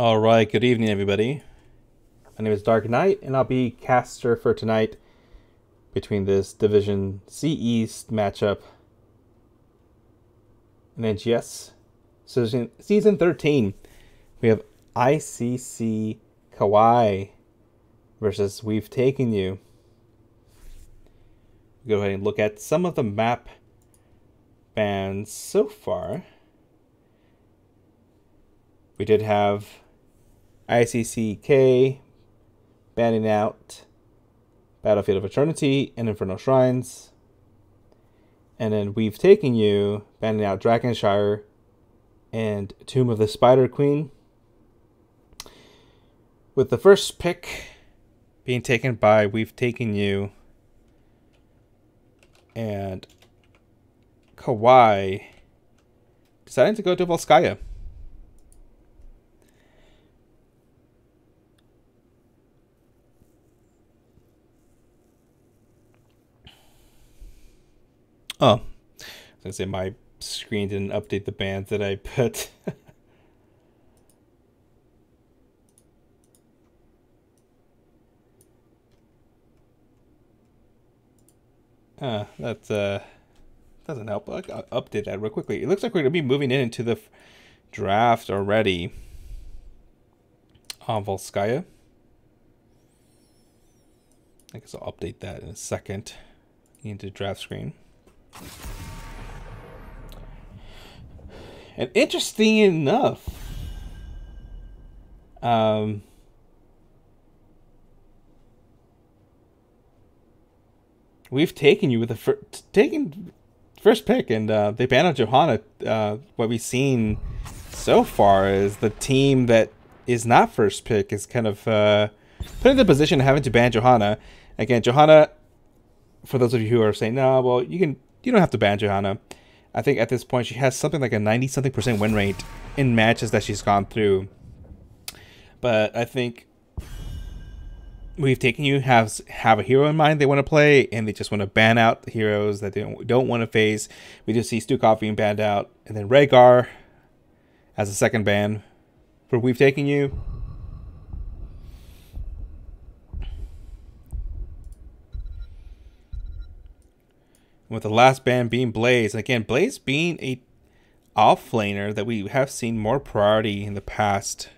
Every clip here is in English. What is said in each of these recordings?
Alright, good evening everybody. My name is Dark Knight, and I'll be caster for tonight between this Division C East matchup in NGS. Season 13. We have ICC Kawaii versus We've Taken You. Go ahead and look at some of the map bans so far. We did have ICCK banning out Battlefield of Eternity and Infernal Shrines. And then We've Taken You banning out Dragonshire and Tomb of the Spider Queen. With the first pick being taken by We've Taken You and Kawaii deciding to go to Volskaya. Oh, I was gonna say my screen didn't update the bands that I put. That doesn't help. I'll update that real quickly. It looks like we're gonna be moving into the draft already on Volskaya. I guess I'll update that in a second. Into draft screen. And interesting enough, We've Taken You with the first pick, and they banned out Johanna. What we've seen so far is the team that is not first pick is kind of put in the position of having to ban Johanna. Again, Johanna, for those of you who are saying, no, well, you don't have to ban Johanna. I think at this point she has something like a 90-something% win rate in matches that she's gone through. But I think We've Taken You have a hero in mind they want to play, and they just want to ban out the heroes that they don't want to face. We just see Stukov being banned out, and then Rhaegar as a second ban for We've Taken You. With the last ban being Blaze. Again, Blaze being a offlaner that we have seen more priority in the past.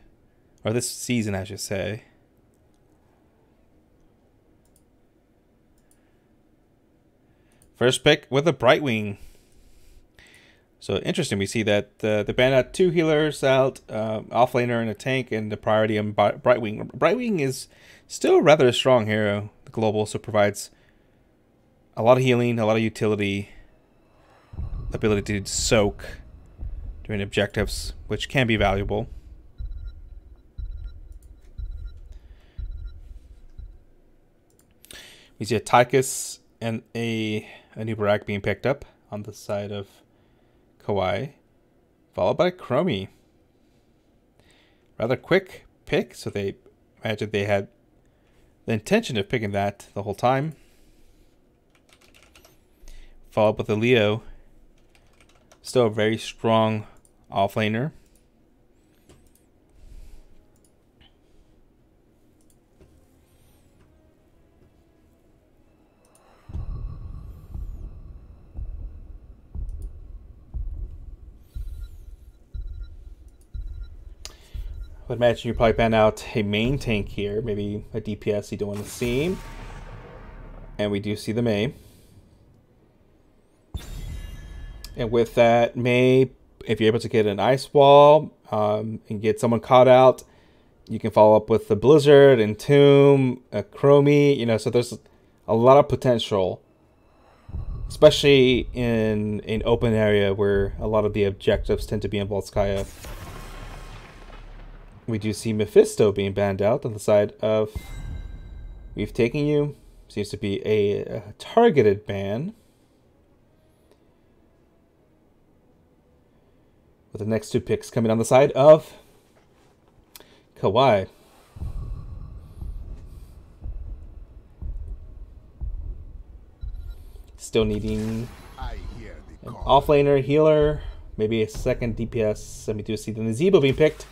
Or this season, I should say. First pick with a Brightwing. So interesting, we see that the ban out 2 healers out, offlaner and a tank, and the priority on Brightwing. Brightwing is still a rather strong hero. The global, so provides a lot of healing, a lot of utility, ability to soak during objectives, which can be valuable. We see a Tychus and a new Barak being picked up on the side of Kawaii, followed by Chromie. Rather quick pick, so they imagine they had the intention of picking that the whole time. Followed with the Leo. Still a very strong offlaner. I would imagine you probably ban out a main tank here, maybe a DPS you don't want to see. And we do see the Mei. And with that, Mei, if you're able to get an ice wall and get someone caught out, you can follow up with the Blizzard and Tomb, Chromie, so there's a lot of potential, especially in an open area where a lot of the objectives tend to be in Volskaya. We do see Mephisto being banned out on the side of We've Taken You. Seems to be a targeted ban. With the next 2 picks coming on the side of Kawaii. Still needing an offlaner, healer, maybe a second DPS. Let me do see the Nazebo being picked.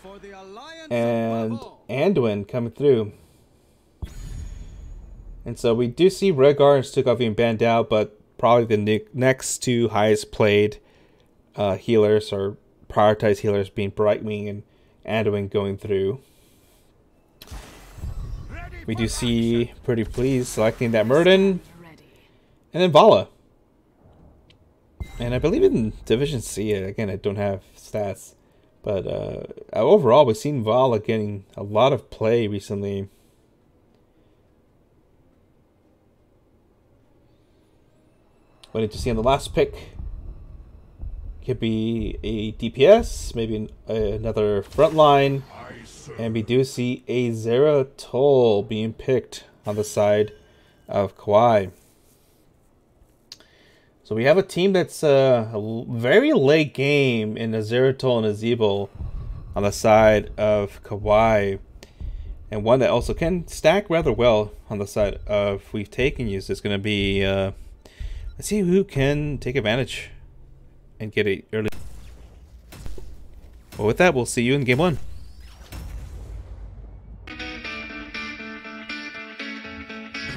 For the Alliance. and Anduin coming through. And so we do see Rhaegar and Stukov being banned out, but probably the next two highest played healers or prioritized healers being Brightwing and Anduin going through. We do see Pretty Please selecting that Murden, and then Vala. And I believe in Division C, again, I don't have stats, but overall we've seen Vala getting a lot of play recently. Waiting to see on the last pick. Could be a DPS, maybe another frontline, and we do see a Zeratul being picked on the side of Kawaii. So we have a team that's a very late game in a Zeratul and a Zebo on the side of Kawaii, and one that also can stack rather well on the side of We've Taken You. So it's going to be let's see who can take advantage and get it early. Well, with that, we'll see you in game one.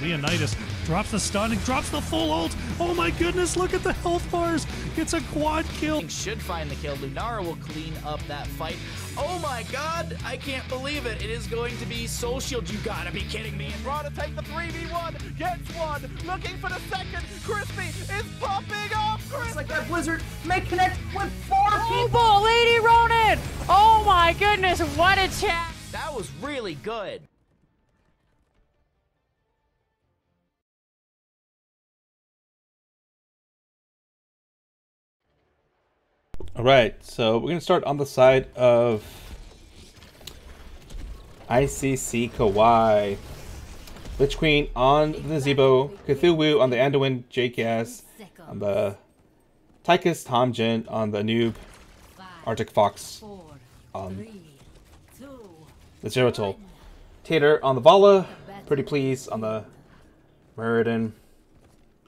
Leonidas drops the stun and drops the full ult. Oh my goodness, look at the health bars. It's a quad kill. Should find the kill. Lunara will clean up that fight. Oh my god, I can't believe it. It is going to be Soul Shield. You gotta be kidding me. And Raw to take the 3v1. Gets one. Looking for the second. Crispy is popping off. Crispy. Like that Blizzard may connect with 4 people. Oh, Lady Ronin! Oh my goodness, what a chat! That was really good. Alright, so we're going to start on the side of ICC Kawaii. Lich Queen on the Zebo, Cthulhu on the Anduin, Jackass on the Tychus, Tomjin on the Noob, Arctic Fox on the Zeratul, Tater on the Vala, Pretty Please on the Muradin.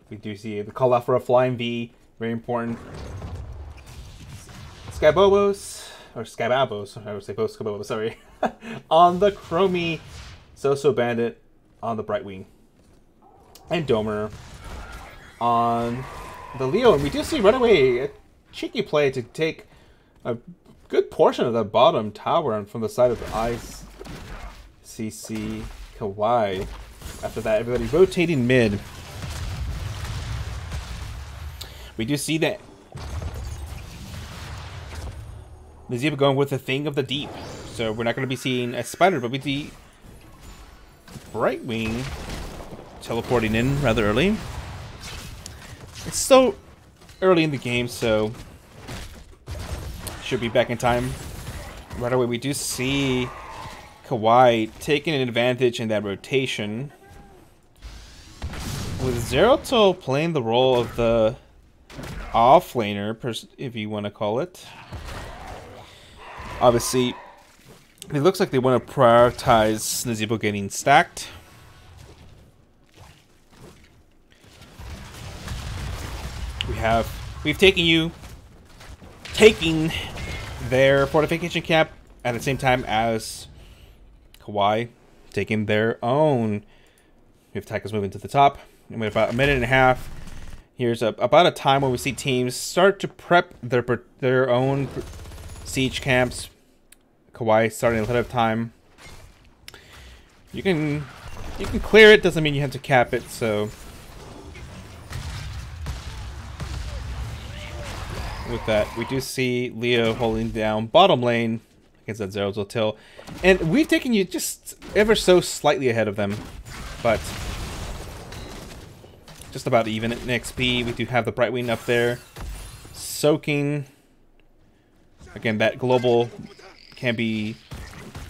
We do see the call out for a flying V, very important. Skybobos, or Skybabos, I would say both Skybobos, sorry, on the Chromie, So Bandit on the Brightwing, and Domer on the Leo. And we do see right away a cheeky play to take a good portion of the bottom tower from the side of the ICC Kawaii. After that, everybody rotating mid. We do see that the Zebra going with the Thing of the Deep. So we're not going to be seeing a spider, but we see Brightwing teleporting in rather early. It's still early in the game, so should be back in time. Right away, we do see Kawaii taking an advantage in that rotation, with Zeratul playing the role of the offlaner, if you want to call it. Obviously, it looks like they want to prioritize Nazebo getting stacked. We've taken you taking their fortification camp at the same time as Kawaii taking their own. We have Tychus moving to the top. And with about a minute and a half, here's about a time when we see teams start to prep their own siege camps. Kawaii starting ahead of time. You can clear it, doesn't mean you have to cap it, so with that, we do see Leo holding down bottom lane against that Zeratul, and we've taken you just ever so slightly ahead of them, but just about even in XP. We do have the Brightwing up there soaking. Again, that global can be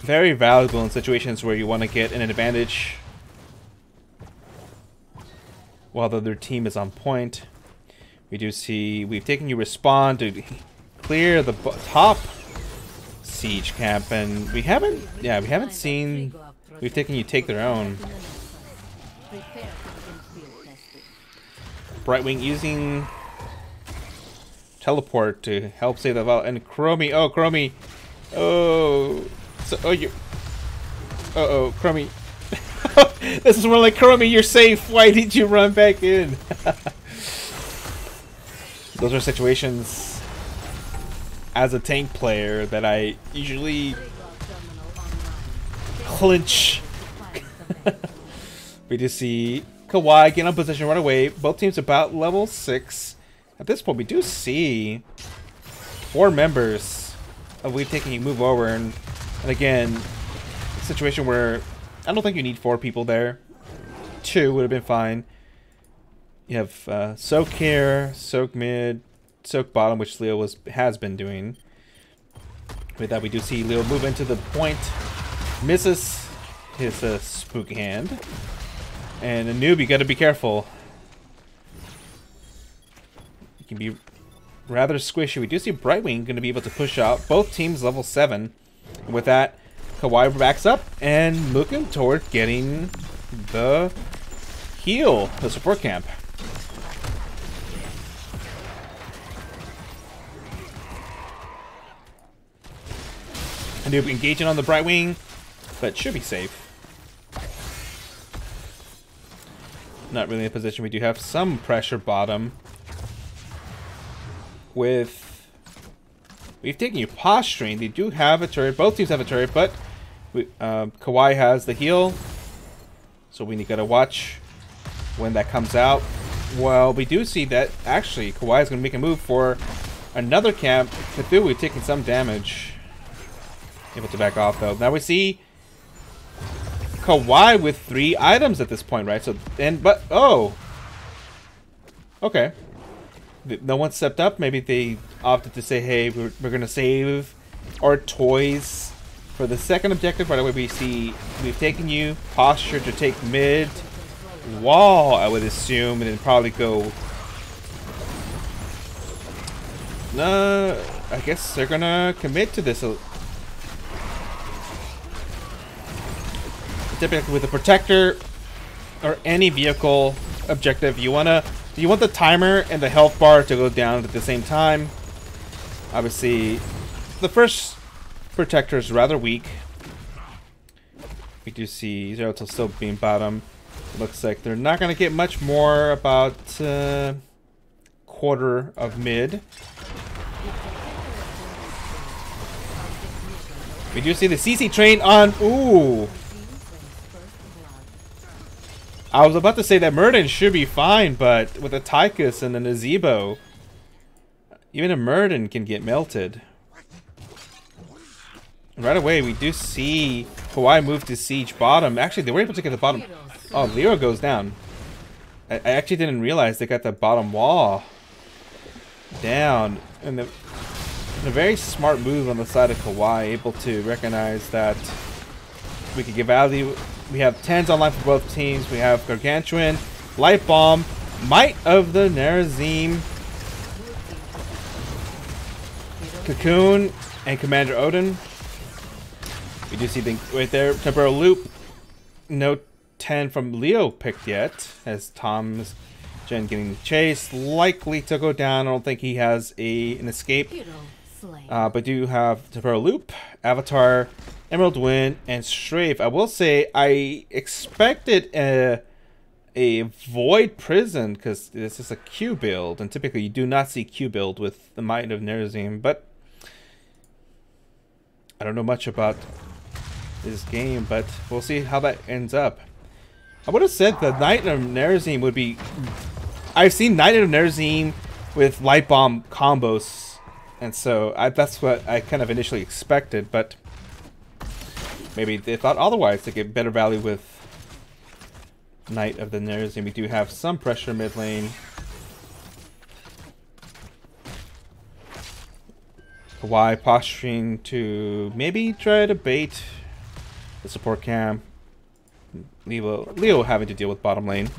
very valuable in situations where you want to get an advantage while the other team is on point. We do see we've taken you respond to clear the top siege camp, and we haven't seen we've taken you take their own. Brightwing using teleport to help save the vault, and Chromie, oh Chromie, oh, So, oh, you. Uh-oh, Crummy. This is more like, Crummy, you're safe. Why did you run back in? Those are situations as a tank player that I usually clinch. We just see Kawaii get in position right away. Both teams about level 6. At this point, we do see 4 members of We've taken a move over, and again, a situation where I don't think you need 4 people there. 2 would have been fine. You have Soak here, Soak mid, Soak bottom, which Leo has been doing. With that, we do see Leo move into the point, misses his spooky hand, and a noob, you got to be careful. You can be rather squishy. We do see Brightwing going to be able to push out both teams level 7. And with that, Kawaii backs up and looking toward getting the heal, the support camp. And they're engaging on the Brightwing, but should be safe. Not really in a position. We do have some pressure bottom. We've taken you posturing. They do have a turret. Both teams have a turret, but Kawaii has the heal, so we gotta watch when that comes out. Well, we do see that actually Kawaii is gonna make a move for another camp. Cthulhu, we've taken some damage. Able to back off though. Now we see Kawaii with 3 items at this point, right? So oh, okay. No one stepped up. Maybe they opted to say, hey, we're gonna save our toys for the second objective. Right away, we see we've taken you posture to take mid wall, I would assume, and then probably go. I guess they're gonna commit to this. Typically with a protector or any vehicle objective, you want the timer and the health bar to go down at the same time. Obviously, the first protector is rather weak. We do see Zero Tail still being bottom. Looks like they're not going to get much more, about quarter of mid. We do see the CC train on. Ooh. I was about to say that Murden should be fine, but with a Tychus and a Nazebo, even a Murden can get melted. Right away, we do see Kawaii move to siege bottom. Actually, they were able to get the bottom. Oh, Leo goes down. I actually didn't realize they got the bottom wall down. And a very smart move on the side of Kawaii, able to recognize that we could give value. We have 10s online for both teams. We have Gargantuan, Light Bomb, Might of the Nerazim, Cocoon, and Commander Odin. We do see the right there, Temporal Loop. No 10 from Leo picked yet, as Tom's Jen getting chased. Likely to go down. I don't think he has an escape. But do have Temporal Loop, Avatar, Emerald Wind, and Strafe. I will say I expected a Void Prison, because this is a Q build, and typically you do not see Q build with the Might of Nerazim, but I don't know much about this game, but we'll see how that ends up. I would have said the Knight of Nerazim would be... I've seen Knight of Nerazim with Light Bomb combos, and so that's what I kind of initially expected, but maybe they thought otherwise to get better value with Knight of the Nerazim. We do have some pressure mid lane. Kawaii posturing to maybe try to bait the support camp. Leo having to deal with bottom lane.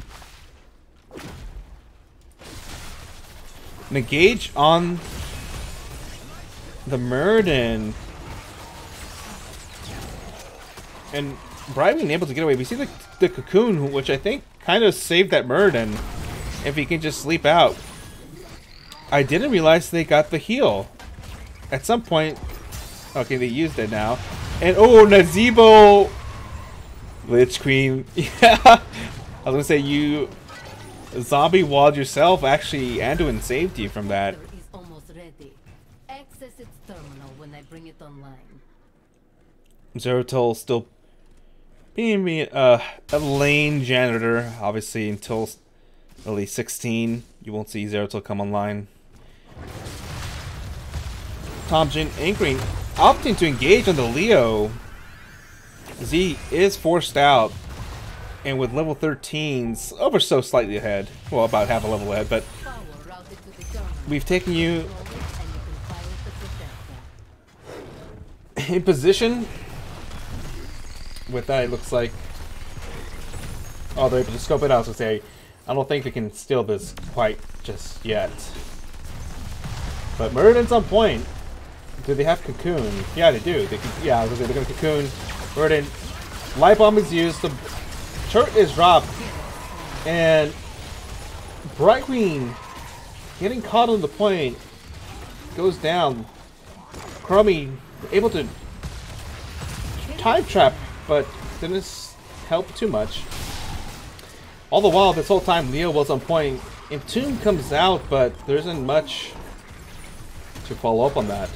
Engage on the Murden. And Brian being able to get away. We see the Cocoon, which I think kind of saved that Murden. If he can just sleep out. I didn't realize they got the heal. At some point... Okay, they used it now. And oh, Nazebo Lich Queen. Yeah. I was gonna say you zombie walled yourself. Actually, Anduin saved you from that. Is almost ready. Access its terminal when I bring it online. Zeratul still being a lane janitor, obviously, until at least 16. You won't see Zeratul come online. Tom Jin anchoring, opting to engage on the Leo. Z is forced out, and with level 13s, over so slightly ahead. Well, about half a level ahead, but we've taken you in position. With that, it looks like, oh, they're able to scope it out. So say, I don't think they can steal this quite just yet. But Murden's on point. Do they have Cocoon? Yeah, they do. They can, yeah, I was gonna say they're gonna Cocoon. Murden, Light Bomb is used. The turret is dropped, and Brightwing getting caught on the point goes down. Chromie able to time trap, but didn't help too much. All the while, this whole time, Leo was on point. Entomb comes out, but there isn't much to follow up on that.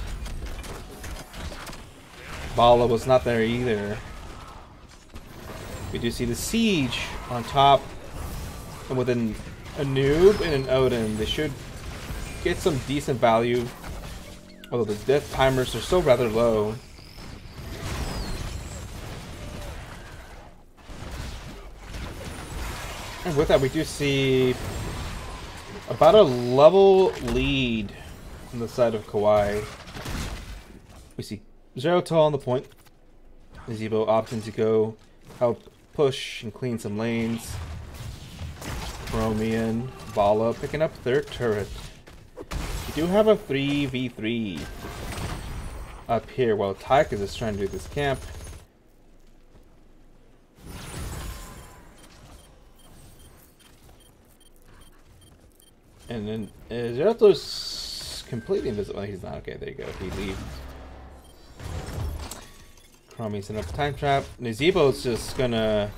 Bala was not there either. We do see the Siege on top, and with a noob and an Odin, they should get some decent value. Although the death timers are still rather low. And with that, we do see about a level lead on the side of Kawaii. We see Zeratul on the point. Nazebo opting to go help push and clean some lanes. Chromian, Bala picking up their turret. We do have a 3v3 up here while Tychus is trying to do this camp. And then Zeratul's completely invisible. He's not. Okay, there you go. He leaves. Chromi's in a time trap. Nazebo's just gonna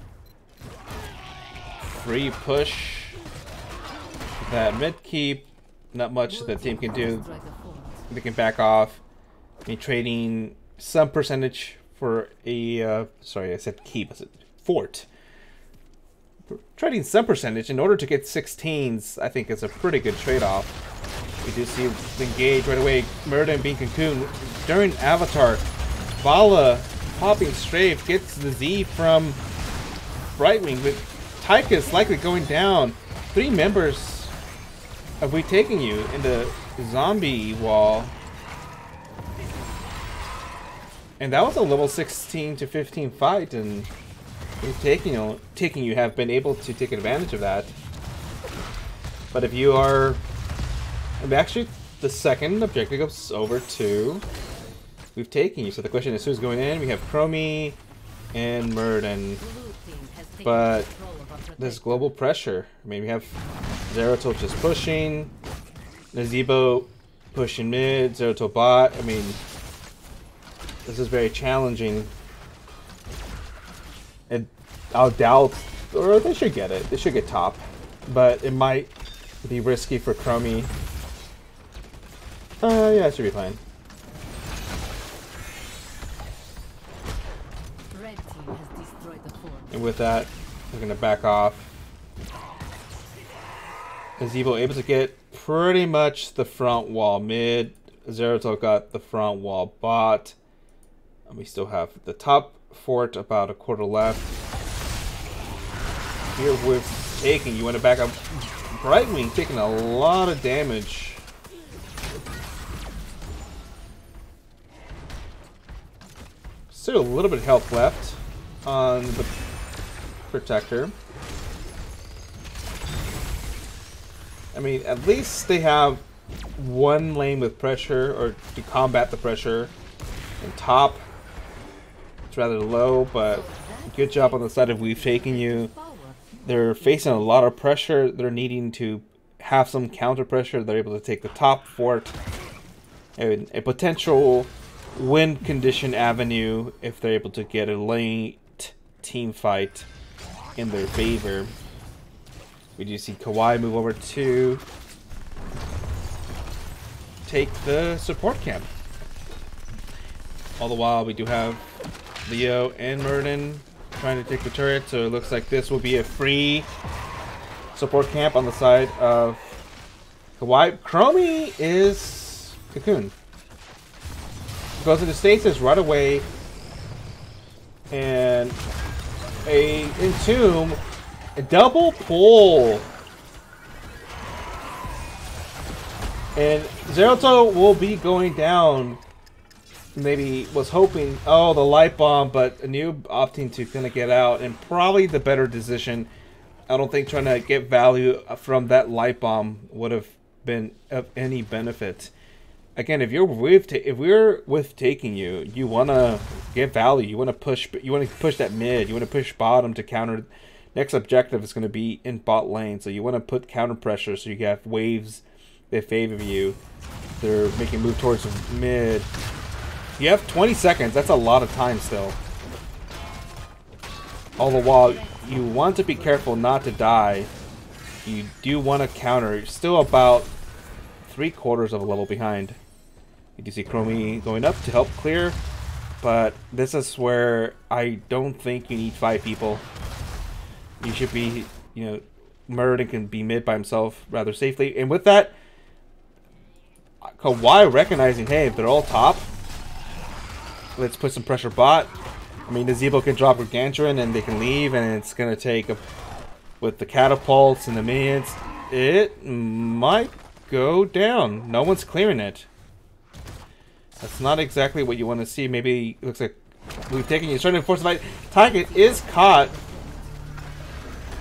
free push that mid keep. Not much the team can do. They can back off. I mean, trading some percentage for a sorry, I said keep. I said fort. Trading some percentage in order to get 16s, I think is a pretty good trade-off. We do see engage right away. Murder being cocooned during Avatar. Bala popping strafe gets the Z from Brightwing, with Tychus likely going down. 3 members of We Taking You in the zombie wall. And that was a level 16 to 15 fight, and Taking You have been able to take advantage of that. But if you are, I mean, actually the second objective goes over to We've Taken You. So the question is who's going in? We have Chromie and Murden. But there's global pressure. I mean, we have Zeratul just pushing, Nazebo pushing mid, Zeratul bot. I mean, this is very challenging. And I'll doubt, or they should get it. They should get top, but it might be risky for Chromie. Yeah, it should be fine. Red team has destroyed the fort. And with that, we're gonna back off. Nazebo able to get pretty much the front wall mid. Zeratul got the front wall bot. And we still have the top fort about a quarter left. Here we're taking, you want to back up. Brightwing taking a lot of damage. Still a little bit of health left on the protector. I mean, at least they have one lane with pressure, or to combat the pressure. And top, it's rather low, but good job on the side of We've Taken You. They're facing a lot of pressure. They're needing to have some counter pressure. They're able to take the top fort. And a potential win condition avenue if they're able to get a late team fight in their favor. We do see Kawaii move over to take the support camp. All the while, we do have Leo and Murden trying to take the turret, so it looks like this will be a free support camp on the side of Kawaii. Chromie is Cocoon. Goes into stasis right away, and a Entomb, a double pull, and Zeroto will be going down. Maybe was hoping, oh, the light bomb, but Anub opting to kind of get out, and probably the better decision. I don't think trying to get value from that light bomb would have been of any benefit. Again, if we're with taking you, you want to get value. You want to push that mid. You want to push bottom to counter. Next objective is going to be in bot lane, so you want to put counter pressure so you have waves that favor you. They're making a move towards mid. You have 20 seconds. That's a lot of time still. All the while, you want to be careful not to die. You do want to counter. You're still about 3/4 of a level behind. You do see Chromie going up to help clear, but this is where I don't think you need 5 people. You should be, Murden can be mid by himself rather safely. And with that, Kawaii recognizing, hey, if they're all top, let's put some pressure bot. I mean, the Zebo can drop Gargantuan and they can leave, and it's going to take, with the catapults and the minions, it might go down. No one's clearing it. That's not exactly what you want to see. Maybe it looks like we've taken you. Starting to force the fight. Target is caught.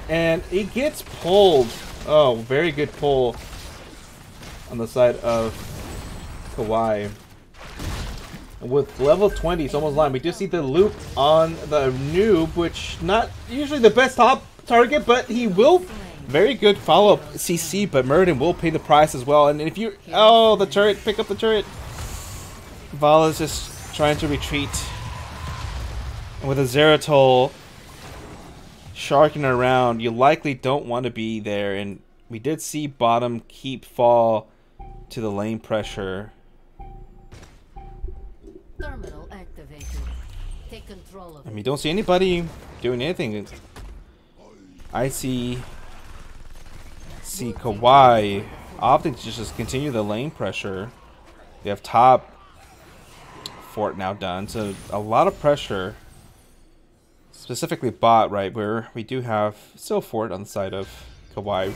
And he gets pulled. Oh, very good pull on the side of Kawaii. With level 20, it's almost line. We do see the loop on the noob, which not usually the best top target, but he will. Very good follow-up CC, but Murden will pay the price as well. And if you... Oh, the turret. Pick up the turret. Vala's just trying to retreat. And with a Zeratol sharking around, you likely don't want to be there. And we did see bottom keep fall to the lane pressure. Terminal activated. Take control of it. I mean, don't see anybody doing anything. I see Kawaii opting to just continue the lane pressure. They have top fort now done, so a lot of pressure. Specifically bot, right, where we do have still fort on the side of Kawaii.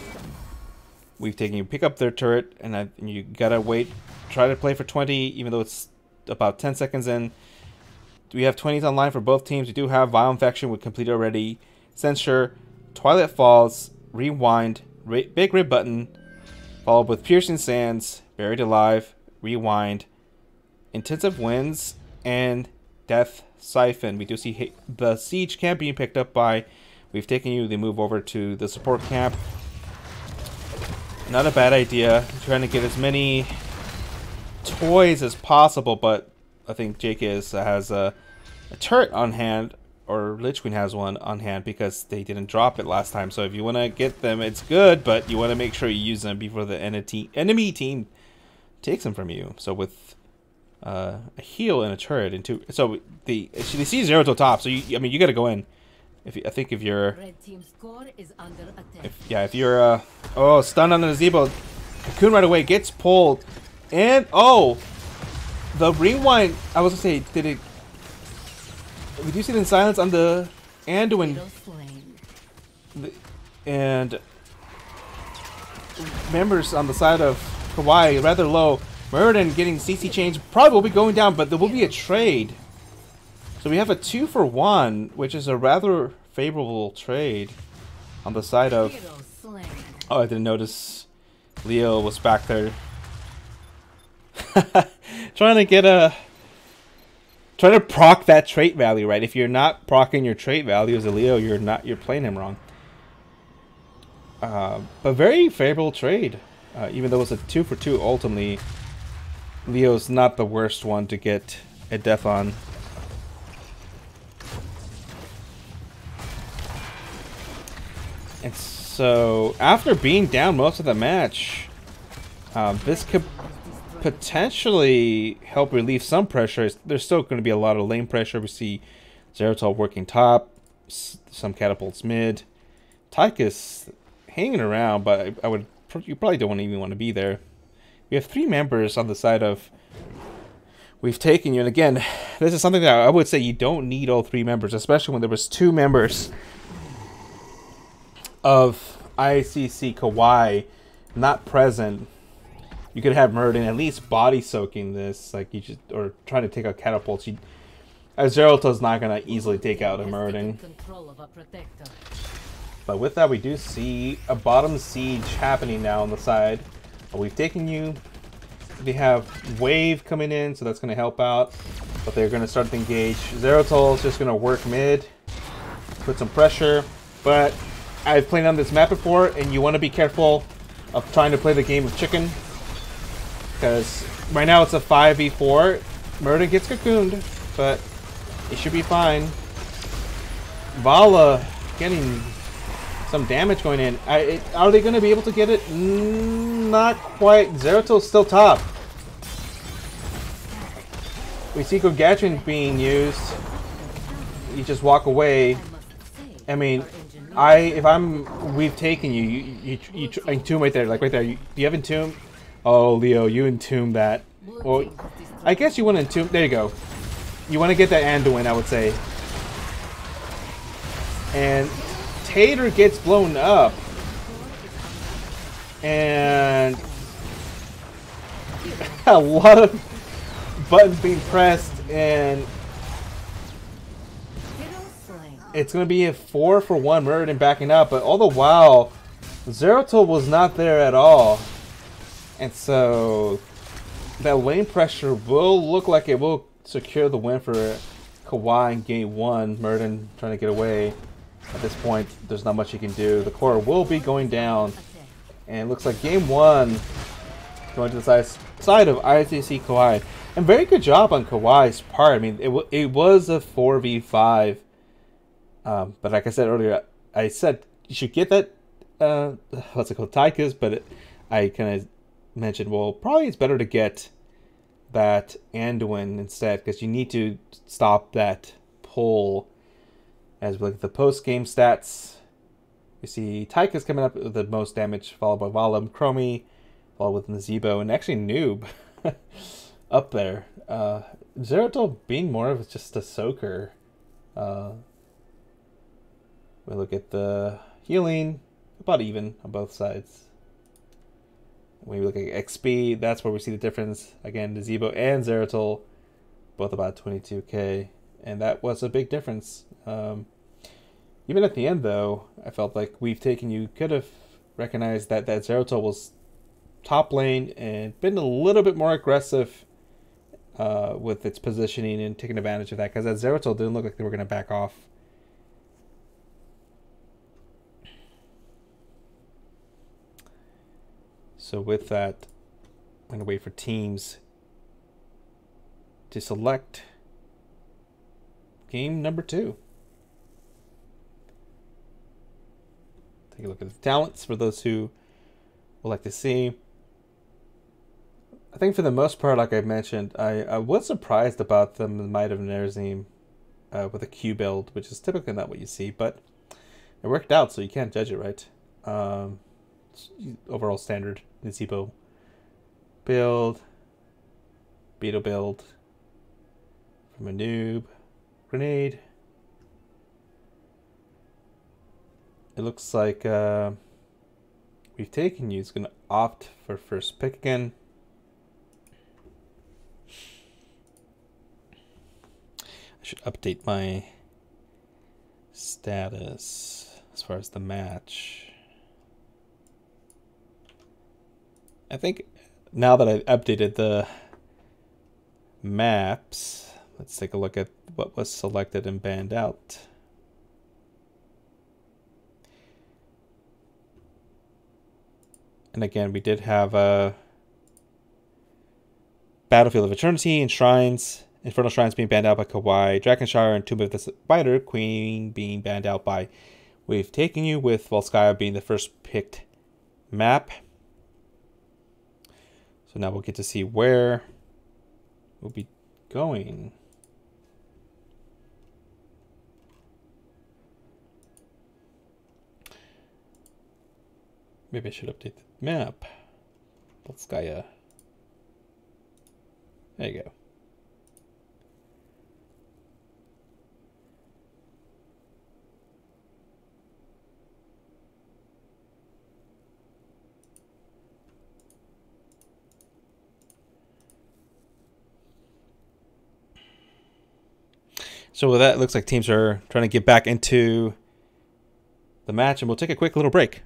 We've taken you pick up their turret, and you gotta wait. Try to play for 20, even though it's about 10 seconds in. We have 20s online for both teams. We do have Vile Infection, we completed already. Censure, Twilight Falls, Rewind, Big Red Button, followed with Piercing Sands, Buried Alive, Rewind, Intensive Winds, and Death Siphon. We do see the Siege camp being picked up by We've Taken You. They move over to the support camp. Not a bad idea. Trying to get as many toys as possible, but I think Jake has a turret on hand, or Lich Queen has one on hand because they didn't drop it last time. So if you want to get them, it's good, but you want to make sure you use them before the enemy team takes them from you. So with a heal and a turret, and two, so they see zero to top. So you got to go in. I think if you're, Red team's core is under attack. if you're stunned on the Zebo, Cocoon right away gets pulled, and the rewind. I was gonna say, did it? We do see it in silence on the Anduin, and members on the side of Kawaii rather low. Murden getting CC change probably will be going down, but there will be a trade. So we have a 2-for-1, which is a rather favorable trade on the side of... Oh, I didn't notice Leo was back there. Trying to proc that trait value, right? If you're not procking your trait value as a Leo, you're playing him wrong. But very favorable trade. Even though it's a 2-for-2, ultimately Leo's not the worst one to get at Defon. And so, after being down most of the match, this could potentially help relieve some pressure. There's still going to be a lot of lane pressure. We see Zeratul working top, some catapults mid. Tychus hanging around, but you probably don't even want to be there. We have 3 members on the side of We've Taken You, and again, this is something that I would say you don't need all 3 members, especially when there was 2 members of ICC Kawaii not present. You could have Murden at least body soaking this, like you just, or trying to take out catapults. Zerato's not gonna easily take out a Murden. But with that, we do see a bottom siege happening now on the side. We've Taken You. They have wave coming in, so that's gonna help out. But they're gonna start to engage. Zeratol's just gonna work mid, put some pressure. But I've played on this map before, and you want to be careful of trying to play the game of chicken. Because right now it's a 5v4. Murden gets cocooned, but it should be fine. Vala getting some damage going in. Are they going to be able to get it? Not quite. Zeratul's still top. We see Gargantuan being used. You just walk away. I mean, We've Taken You. You entomb right there, like right there. Do you have entomb? Oh, Leo, you entomb that. Well, I guess you want to entomb. There you go. You want to get that Anduin, I would say. And Tater gets blown up. And a lot of buttons being pressed, and it's going to be a 4-for-1 Murden backing up, but all the while, Zeratul was not there at all. And so, that lane pressure will look like it will secure the win for Kawaii in game 1. Murden trying to get away. At this point, there's not much he can do. The core will be going down. And it looks like game 1 going to the side of ICC Kawaii. And very good job on Kawaii's part. I mean, it was a 4v5. But like I said earlier, I said you should get that, what's it called, Tychus, but I kind of mentioned, well, probably it's better to get that Anduin instead, because you need to stop that pull. As we look at the post-game stats, we see Tychus coming up with the most damage, followed by Vala, Chromie, followed with Nazebo, and actually Noob up there. Zeratul being more of just a soaker. We look at the healing, about even on both sides. When we look at XP, that's where we see the difference. Again, Nazebo and Zeratul, both about 22k. And that was a big difference. Even at the end, though, I felt like We've Taken You could have recognized that Zeratul was top lane and been a little bit more aggressive with its positioning and taking advantage of that. Because that Zeratul didn't look like they were going to back off. So with that, I'm going to wait for teams to select game number 2. Take a look at the talents for those who would like to see. I think for the most part, like I mentioned, I was surprised about the Might of Nerzim with a Q build, which is typically not what you see, but it worked out, so you can't judge it, right? Overall standard Nazebo build, Beetle build from a noob, grenade. It looks like We've Taken You is going to opt for first pick again. I should update my status as far as the match. I think now that I've updated the maps, let's take a look at what was selected and banned out. And again, we did have a Battlefield of Eternity, Enshrines, Infernal Shrines being banned out by Kawaii. Dragonshire and Tomb of the Spider Queen being banned out by We've Taken You, with Volskaya being the first picked map. So now we'll get to see where we'll be going. Maybe I should update the map. Volskaya. There you go. So with that, it looks like teams are trying to get back into the match, and we'll take a quick little break.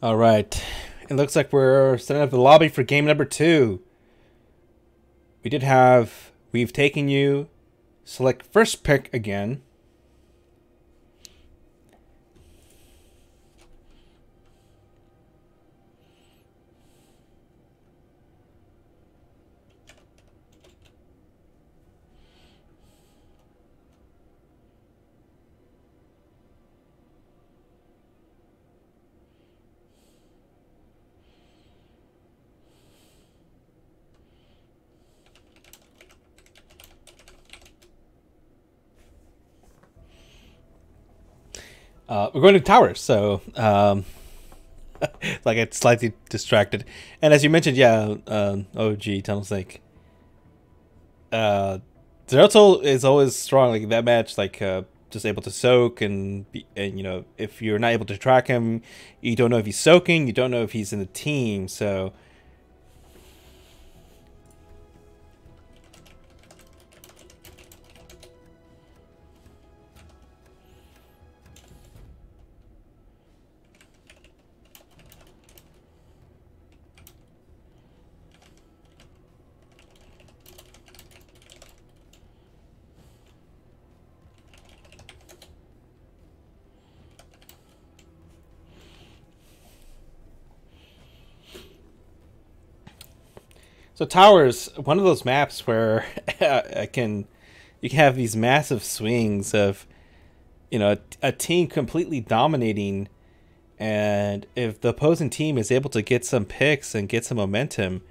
All right. It looks like we're setting up the lobby for game number 2. We did have We've Taken You select first pick again. We're going to towers, so like it's slightly distracted. And as you mentioned, yeah, OG Tunnel's like Zeroto is always strong. Like that match, like just able to soak and you know, if you're not able to track him, you don't know if he's soaking, you don't know if he's in the team. So So towers, one of those maps where you can have these massive swings of, you know, a team completely dominating, and if the opposing team is able to get some picks and get some momentum.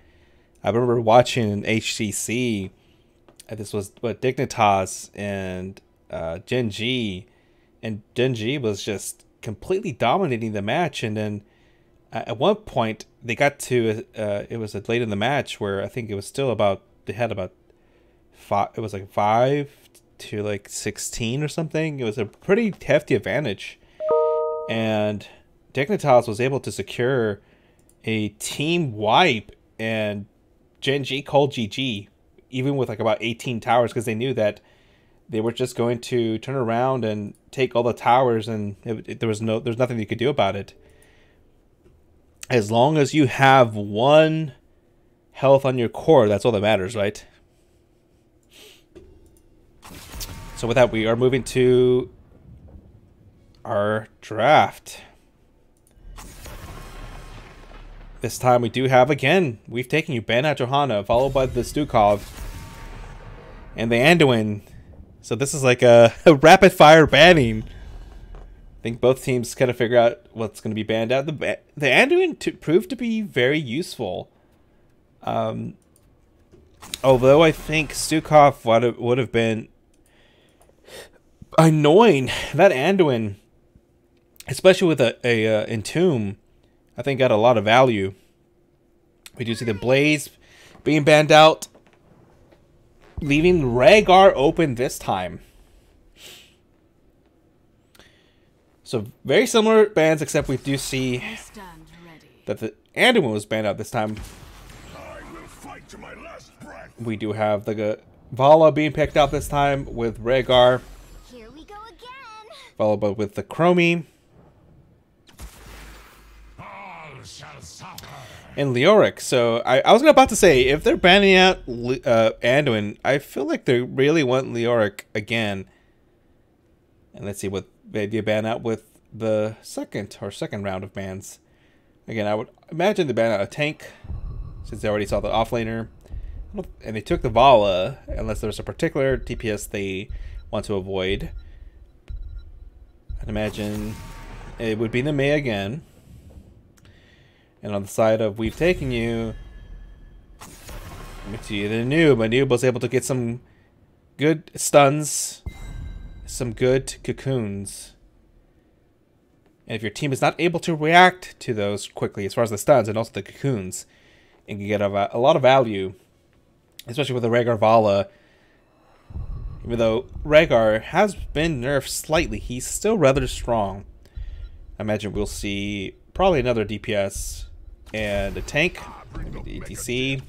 I remember watching HCC, this was what Dignitas, and Genji, and Genji was just completely dominating the match. And then at one point they got to it was late in the match where I think it was still about, they had about 5, it was like 5 to like 16 or something. It was a pretty hefty advantage, and Dignitas was able to secure a team wipe, and Genji called GG even with like about 18 towers, because they knew that they were just going to turn around and take all the towers, and there's nothing you could do about it. As long as you have 1 health on your core, that's all that matters, right? So with that, we are moving to our draft. This time we do have, again, we've taken you Banat Johanna, followed by the Stukov and the Anduin. So this is like a rapid fire banning. I think both teams kind of figure out what's going to be banned out. The Anduin proved to be very useful. Although I think Stukov would have been annoying. That Anduin, especially with a Entomb, I think got a lot of value. We do see the Blaze being banned out, leaving Rhaegar open this time. So very similar bans, except we do see that the Anduin was banned out this time. I will fight to my last breath. We do have the Vala being picked out this time with Rhaegar. Here we go again. Followed by with the Chromie. And Leoric. So I was about to say, if they're banning out Anduin, I feel like they really want Leoric again. And let's see what they ban out with the second round of bans. Again, I would imagine they ban out a tank, since they already saw the offlaner. And they took the Vala, unless there's a particular DPS they want to avoid. I'd imagine it would be the Mei again. And on the side of We've Taken You, let me see, the Noob. A Noob was able to get some good stuns, some good cocoons. And if your team is not able to react to those quickly, as far as the stuns and also the cocoons, it can get a lot of value, especially with the Rhaegar Vala. Even though Rhaegar has been nerfed slightly, he's still rather strong. I imagine we'll see probably another DPS and a tank, the ETC.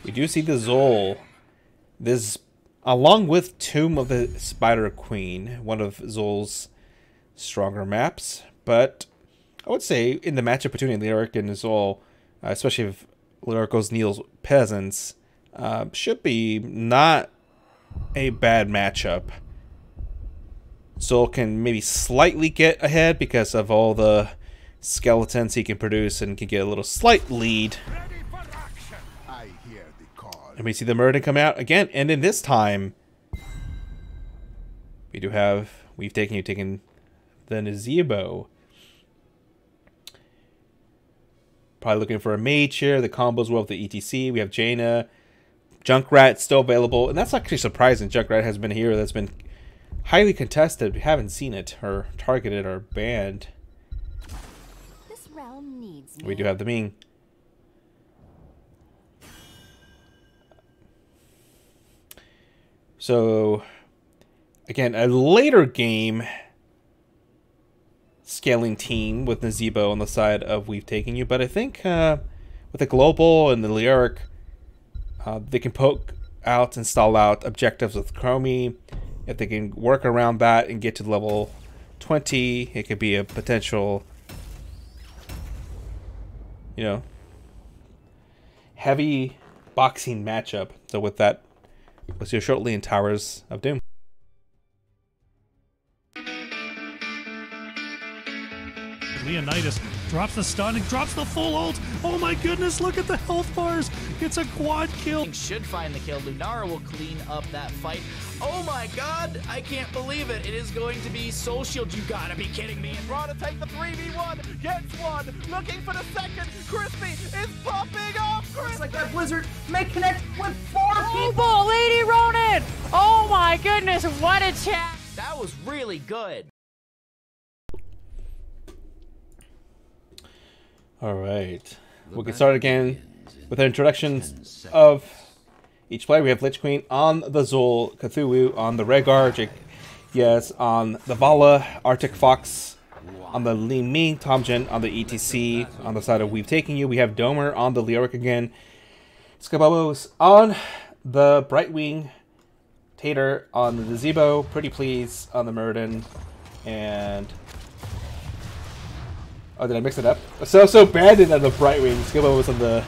We do see the Zol. This, along with Tomb of the Spider Queen, one of Zol's stronger maps. But I would say in the matchup between Leoric and Zol, especially if Leoric goes Neil's Peasants, should be not a bad matchup. Zol can maybe slightly get ahead because of all the skeletons he can produce, and can get a little slight lead. I hear the call. And we see the Murden come out again, and in this time we do have We've Taken the Nazebo. Probably looking for a mage here. The combos well with the ETC. We have Jaina. Junkrat still available, and that's actually surprising. Junkrat has been a hero that's been highly contested. We haven't seen it, or targeted, or banned. This realm needs me. We do have the Ming. So, again, a later game scaling team with Nazebo on the side of We've Taken You, but I think with the Global and the Leoric, they can poke out and stall out objectives with Chromie. If they can work around that and get to level 20, it could be a potential, you know, heavy boxing matchup. So with that, we'll see you shortly in Towers of Doom. Leonidas drops the stun and drops the full ult. Oh my goodness, look at the health bars. It's a quad kill. Should find the kill. Lunara will clean up that fight. Oh my god, I can't believe it. It is going to be Soul Shield. You gotta be kidding me. And Raw to take the 3v1, gets one, looking for the second. Crispy is popping off. Looks like that Blizzard may connect with 4 people. People, Lady Ronin! Oh my goodness, what a chat! That was really good. All right, we'll get started again with our introductions of each player. We have Lich Queen on the Zul, Cthulhu on the Rhaegar, yes on the Vala, Arctic Fox on the Li Ming, Tomjin on the ETC. On the side of We've Taken You, we have Domer on the Leoric again, Skababos on the Brightwing, Tater on the Gazebo, Pretty Please on the Murden, and oh, did I mix it up? So bad on the Brightwing. Skibbo was on the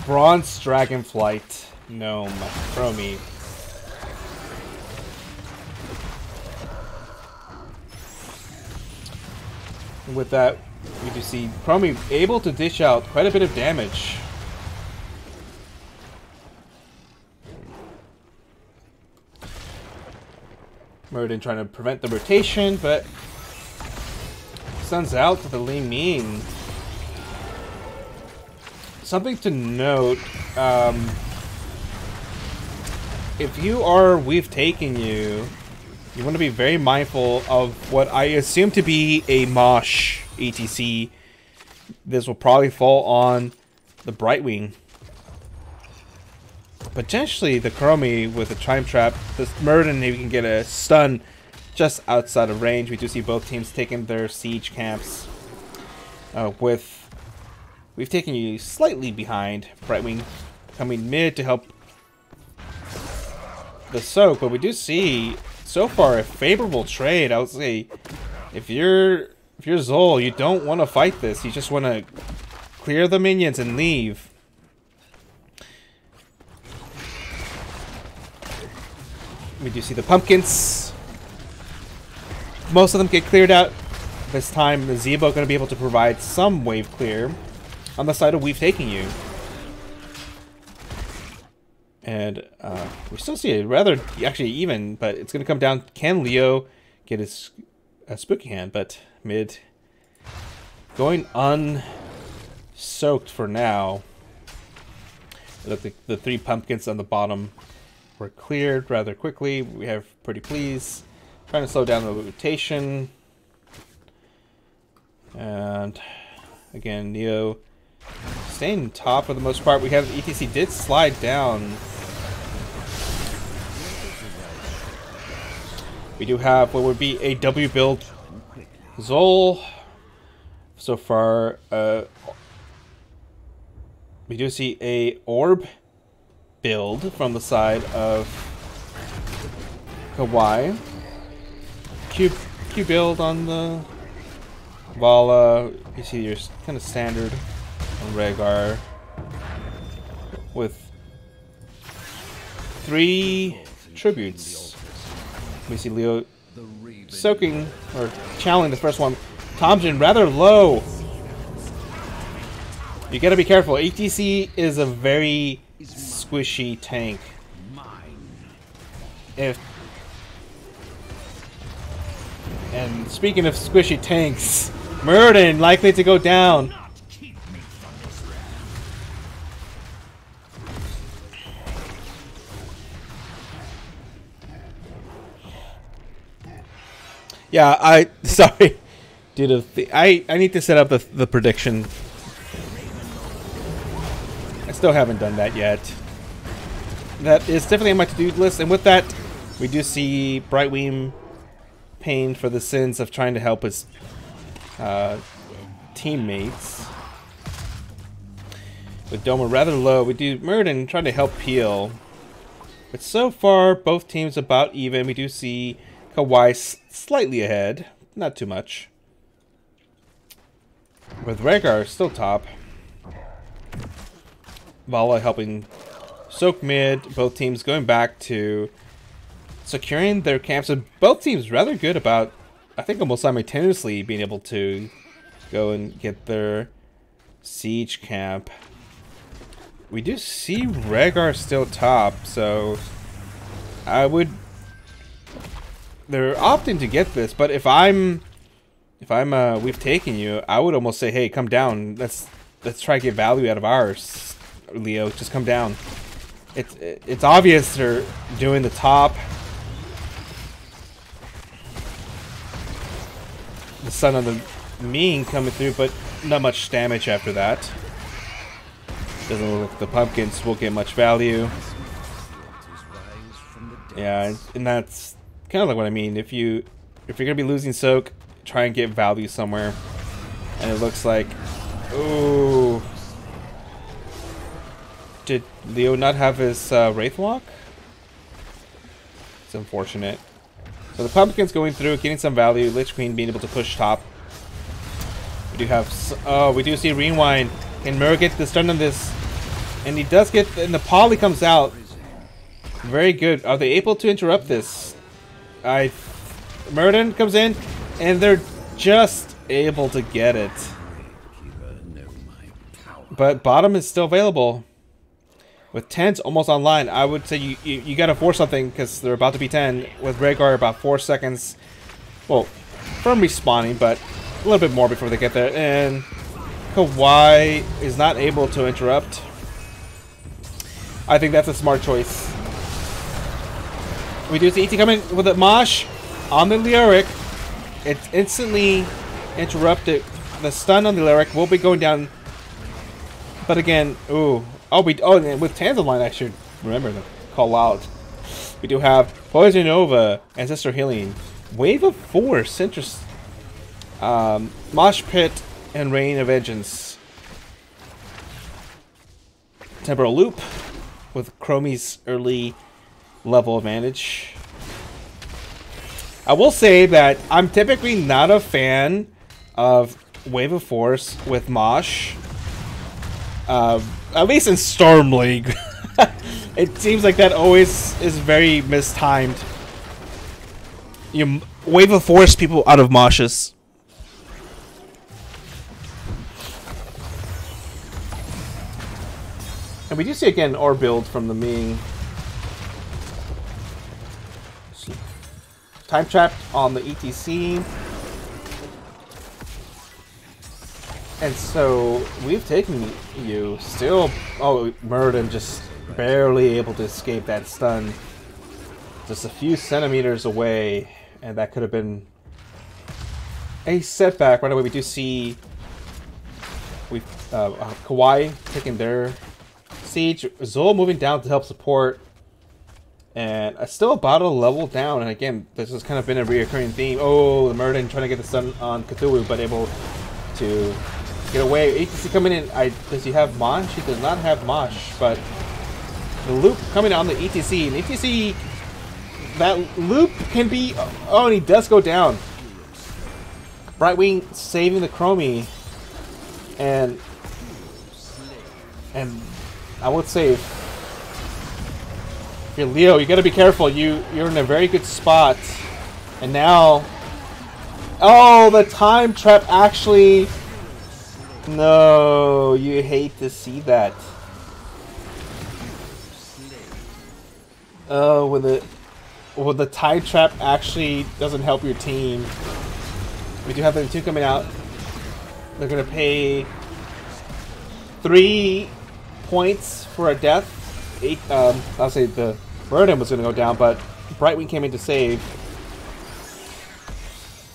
Bronze Dragonflight Gnome Chromie. And with that, we do see Chromie able to dish out quite a bit of damage. Murden trying to prevent the rotation, but sends out to the Li Ming. Something to note, if you are We've Taken You, you want to be very mindful of what I assume to be a Mosh ETC. This will probably fall on the Brightwing. Potentially the Chromie with a Chime Trap. This Murden, if you can get a stun just outside of range. We do see both teams taking their siege camps. With We've Taken You slightly behind. Brightwing coming mid to help the soak, but we do see so far a favorable trade. I would say if you're Zol, you don't want to fight this. You just want to clear the minions and leave. We do see the pumpkins. Most of them get cleared out. This time, the Zebo going to be able to provide some wave clear on the side of We've Taken You. And we still see it rather actually even, but it's going to come down. Can Leo get his spooky hand? But mid going unsoaked for now. Look, the 3 pumpkins on the bottom were cleared rather quickly. We have Pretty Please trying to slow down the rotation. And again, Neo staying top for the most part. We have ETC did slide down. We do have what would be a W build Zol. So far, we do see a orb build from the side of Kawaii. Q build on the Vala. You see your kind of standard on Rhaegar with 3 tributes. We see Leo soaking or channeling the first one. Tomjin rather low. You gotta be careful. ATC is a very squishy tank. And speaking of squishy tanks, Murden likely to go down. Yeah, sorry. I need to set up the prediction. I still haven't done that yet. That is definitely on my to-do list, and with that, we do see Brightwing paying for the sins of trying to help his teammates. With Doma rather low, we do Murden trying to help Peel. But so far, both teams about even. We do see Kawaii slightly ahead, not too much. With Rhaegar still top. Vala helping soak mid. Both teams going back to securing their camps. So both teams rather good about, I think, almost simultaneously being able to go and get their siege camp. We do see Rhaegar still top, so I would. They're opting to get this, but if I'm we've taken you, I would almost say, hey, come down. Let's try to get value out of ours, Leo. Just come down. It's obvious they're doing the top. The Sun on the Ming coming through, but not much damage after that. Doesn't look like the pumpkins will get much value. Yeah, and that's kind of like what I mean. If you're gonna be losing soak, try and get value somewhere. And it looks like, ooh, did Leo not have his Wraith Walk? It's unfortunate. So the pumpkin's going through, getting some value. Lich Queen being able to push top. We do have, oh, we do see Rewind. Can Mur get the stun on this? And he does get, and the poly comes out. Very good. Are they able to interrupt this? Murden comes in, and they're just able to get it. But bottom is still available. With 10s almost online, I would say you gotta force something because they're about to be 10. With Rhaegar, about 4 seconds. Well, from respawning, but a little bit more before they get there. And Kawaii is not able to interrupt. I think that's a smart choice. We do see ET coming with a Mosh on the Lyric. It's instantly interrupted. The stun on the Lyric will be going down. But again, ooh. Oh, and with Tan's online, I should remember to call out. We do have Poison Nova, Ancestor Healing, Wave of Force, interest, Mosh Pit, and Rain of Vengeance. Temporal Loop with Chromie's early level advantage. I will say that I'm typically not a fan of Wave of Force with Mosh. At least in Storm League. It seems like that always is very mistimed. You Wave of Force people out of Moshes. And we do see again our build from the Ming. Time trapped on the ETC. And so we've taken you still. Oh, Murden just barely able to escape that stun. Just a few centimeters away, and that could have been a setback. Right away, we do see Kawaii taking their siege. Zol moving down to help support, and still about a level down. And again, this has kind of been a reoccurring theme. Oh, the Murden trying to get the stun on Cthulhu, but able to get away. ATC coming in. Does he have Mosh? He does not have Mosh, but the loop coming on the ETC. And ETC, that loop can be. Oh, and he does go down. Brightwing saving the Chromie, and I would say, if you're Leo, you gotta be careful. You're in a very good spot, and now, oh, the time trap actually. No, you hate to see that. Oh, when the time trap actually doesn't help your team. We do have the 2 coming out. They're gonna pay 3 points for a death. 8. I'll say the Burden was gonna go down, but Brightwing came in to save.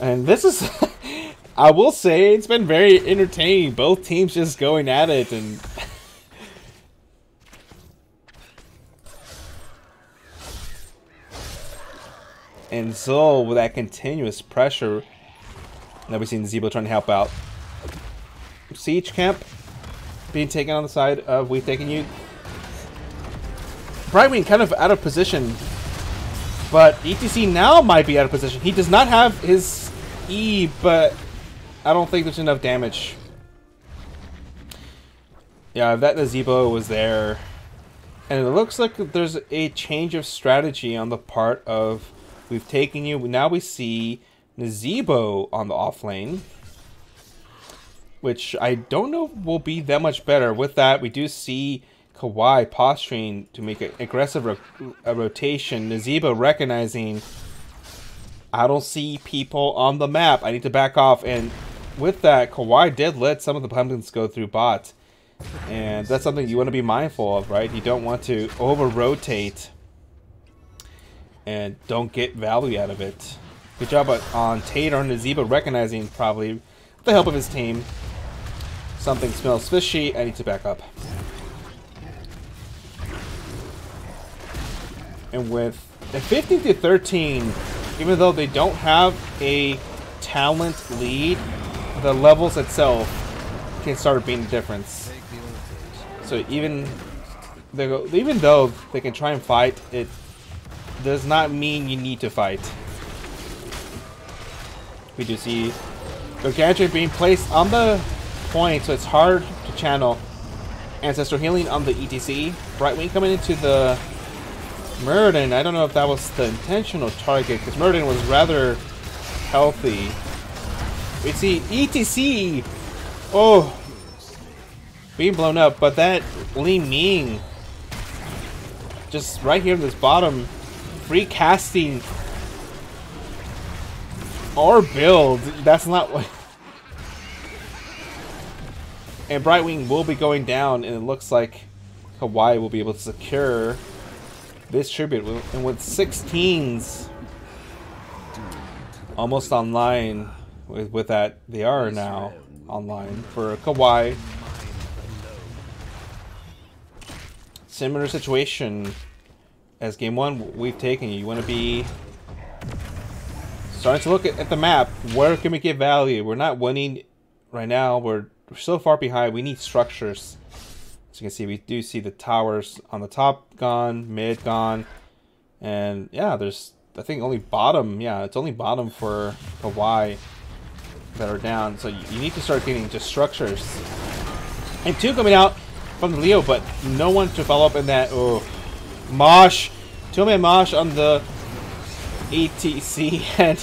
And this is. I will say it's been very entertaining. Both teams just going at it, and so with that continuous pressure that we've seen Zebo trying to help out. Siege camp being taken on the side of We've Taken You. Brightwing kind of out of position, but ETC now might be out of position. He does not have his E, but I don't think there's enough damage. Yeah, if that Nazebo was there, And it looks like there's a change of strategy on the part of We've Taken You. Now we see Nazebo on the off lane, which I don't know will be that much better. With that, we do see Kawaii posturing to make an aggressive rotation. Nazebo recognizing, I don't see people on the map, I need to back off. And with that, Kawaii did let some of the pumpkins go through bot. And that's something you want to be mindful of, right? You don't want to over-rotate and don't get value out of it. Good job on Tater and Nazebo recognizing, probably with the help of his team, something smells fishy, I need to back up. And with a 15-13, even though they don't have a talent lead, the levels itself can start being the difference. So even though they can try and fight, it does not mean you need to fight. We do see Gargantuan being placed on the point, so it's hard to channel. Ancestor Healing on the ETC. Brightwing coming into the Muradin. I don't know if that was the intentional target, because Muradin was rather healthy. We see ETC, oh, being blown up, but that Li Ming, just right here in this bottom, free casting our build. That's not what. And Brightwing will be going down, and it looks like Kawaii will be able to secure this tribute. And with 16s almost online, with that, they are now online for Kawaii. Similar situation as game one, We've Taken You. You want to be starting to look at the map. Where can we get value? We're not winning right now. We're so far behind. We need structures. As you can see, we do see the towers on the top gone, mid gone, and yeah, there's, I think, only bottom. Yeah, it's only bottom for Kawaii that are down. So you need to start getting just structures. And two coming out from the Leo, but no one to follow up in that. Oh, Mosh, two-man Mosh on the ETC, and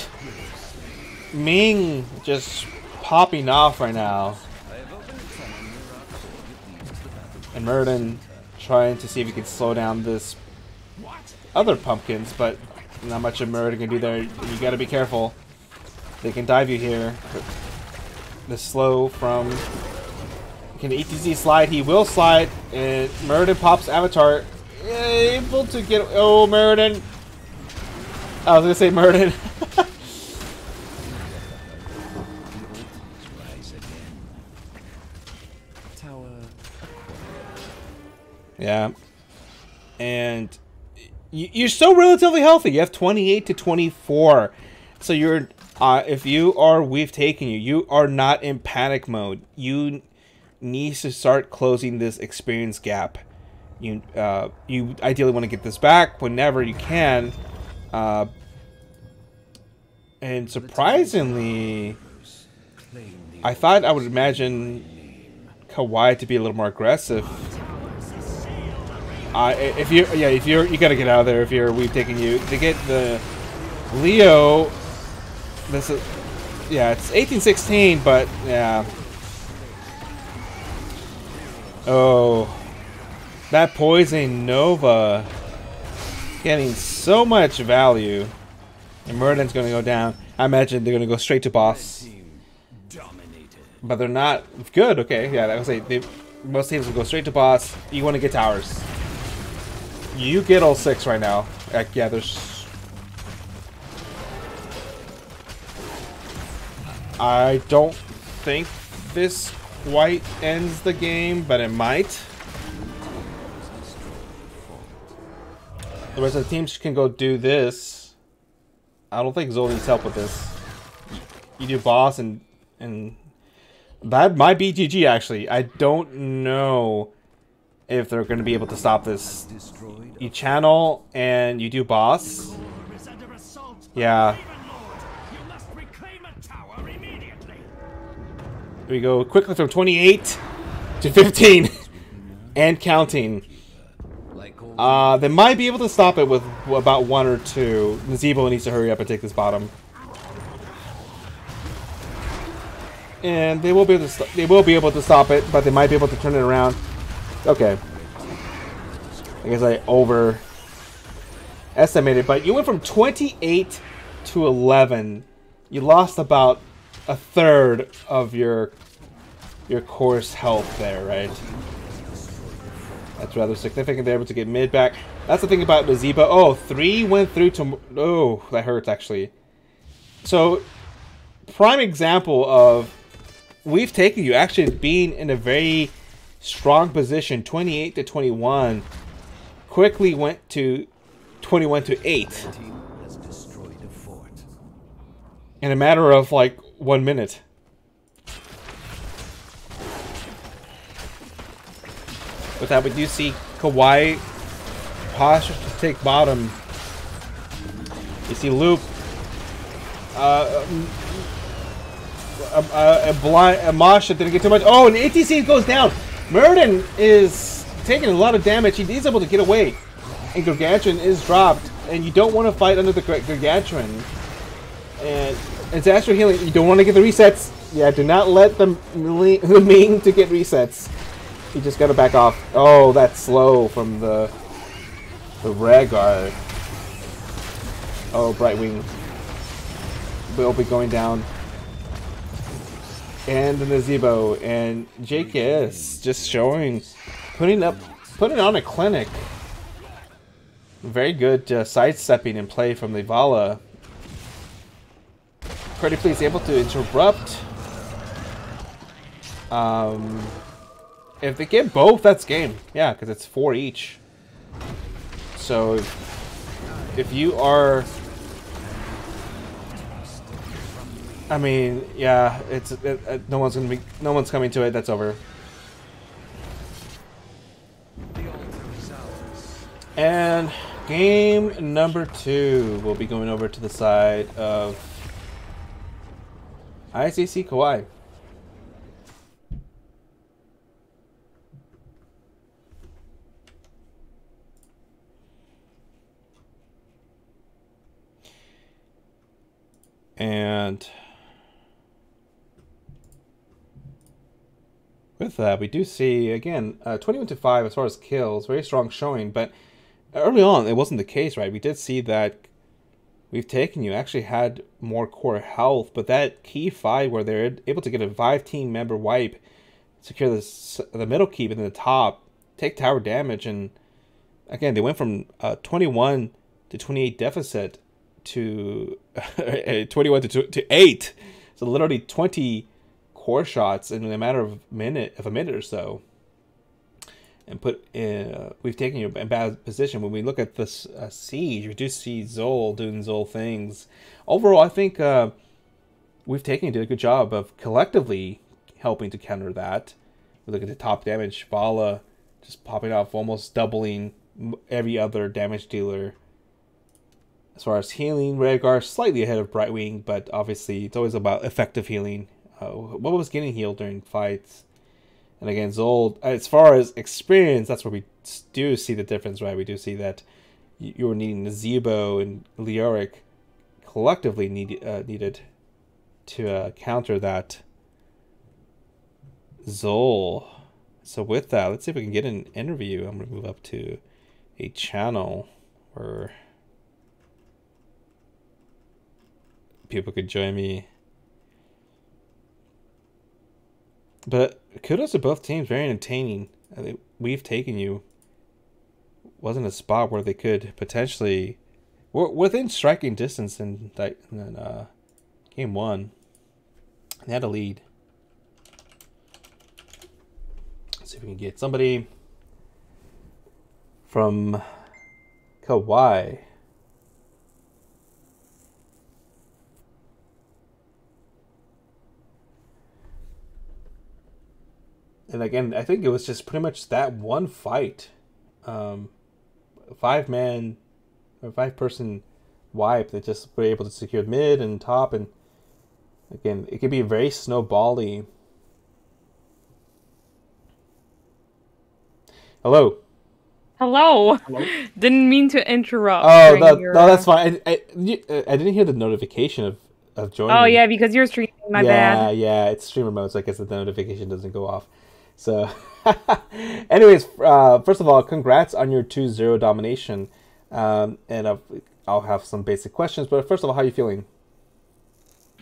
Ming just popping off right now. And Muradin trying to see if he can slow down this other pumpkins, but not much of Muradin can do there. You gotta be careful. They can dive you here. The slow from... Can the ETC slide? He will slide, and Muradin pops Avatar. Able to get... Oh, Muradin! I was gonna say Muradin. Yeah. And you're still relatively healthy. You have 28 to 24. So you're... if you are We've Taken You, you are not in panic mode. You need to start closing this experience gap. You ideally want to get this back whenever you can. And surprisingly, I thought I would imagine Kawaii to be a little more aggressive. If you gotta get out of there if you're We've Taken You. To get the Leo, this is, yeah, it's 18-16, but yeah. Oh, that Poison Nova getting so much value, and Muradin's gonna go down. I imagine they're gonna go straight to boss, but they're not good. Okay, yeah, I would say most teams will go straight to boss. You want to get towers. You get all 6 right now. Yeah, there's... I don't think this quite ends the game, but it might. The rest of the teams can go do this. I don't think Zol needs help with this. You do boss, and that might be GG, actually. I don't know if they're going to be able to stop this. You channel and you do boss. Yeah. We go quickly from 28 to 15 and counting. They might be able to stop it with about 1 or 2. Nazebo needs to hurry up and take this bottom. And they will be able to stop it, but they might be able to turn it around. Okay. I guess I overestimated, but you went from 28 to 11. You lost about a third of your course health there, right? That's rather significant. They're able to get mid back. That's the thing about Nazebo. Oh, 3 went through to... Oh, that hurts, actually. So, prime example of... We've taken you actually being in a very strong position. 28 to 21. Quickly went to 21 to 8. In a matter of, like, 1 minute. With that, we do see Kawaii posture to take bottom. You see Loop. Masha didn't get too much. Oh, and ATC goes down. Murden is taking a lot of damage. He's able to get away. And Gargantuan is dropped. And you don't want to fight under the Gargantuan. And it's extra healing. You don't want to get the resets. Yeah, do not let the Ming to get resets. You just gotta back off. Oh, that's slow from the Rhaegar. Oh, Brightwing will be going down. And the Nazebo and JKS just showing, putting on a clinic. Very good sidestepping and play from the Vala. Pretty please able to interrupt. If they get both, that's game. Yeah, because it's 4 each. So if you are, I mean, yeah, it's no one's coming to it. That's over. And game number 2 will be going over to the side of ICC Kawaii. And with that, we do see, again, 21 to 5 as far as kills. Very strong showing, but early on, it wasn't the case, right? We did see that We've Taken You actually had more core health, but that key fight where they're able to get a 5-team member wipe, secure the middle keep and then the top, take tower damage, and again, they went from 21 to 28 deficit to 21 to 8. So literally 20 core shots in a matter of a minute or so. And We've Taken You in bad position. When we look at this siege, we do see Zol doing Zol things. Overall, I think We've Taken You did a good job of collectively helping to counter that. We look at the top damage, Vala just popping off, almost doubling every other damage dealer. As far as healing, Rhaegar slightly ahead of Brightwing, but obviously it's always about effective healing. What was getting healed during fights? And again, Zold, as far as experience, that's where we do see the difference, right? We do see that you were needing Nazebo and Leoric collectively needed to counter that Zol. So with that, let's see if we can get an interview. I'm going to move up to a channel where people could join me. But kudos to both teams, very entertaining. I think We've Taken You wasn't a spot where they could potentially, within striking distance in game 1. They had a lead. Let's see if we can get somebody from Kawaii. And again, I think it was just pretty much that one fight. 5-man or 5-person wipe that just were able to secure mid and top. And again, it could be very snowbally. Hello. Hello. Hello? Didn't mean to interrupt. Oh, during your, no, that's fine. I didn't hear the notification of joining. Oh yeah, because you're streaming. My bad. Yeah, it's streamer mode, so I guess the notification doesn't go off. So, anyways, first of all, congrats on your 2-0 domination. And I'll have some basic questions, but first of all, how are you feeling?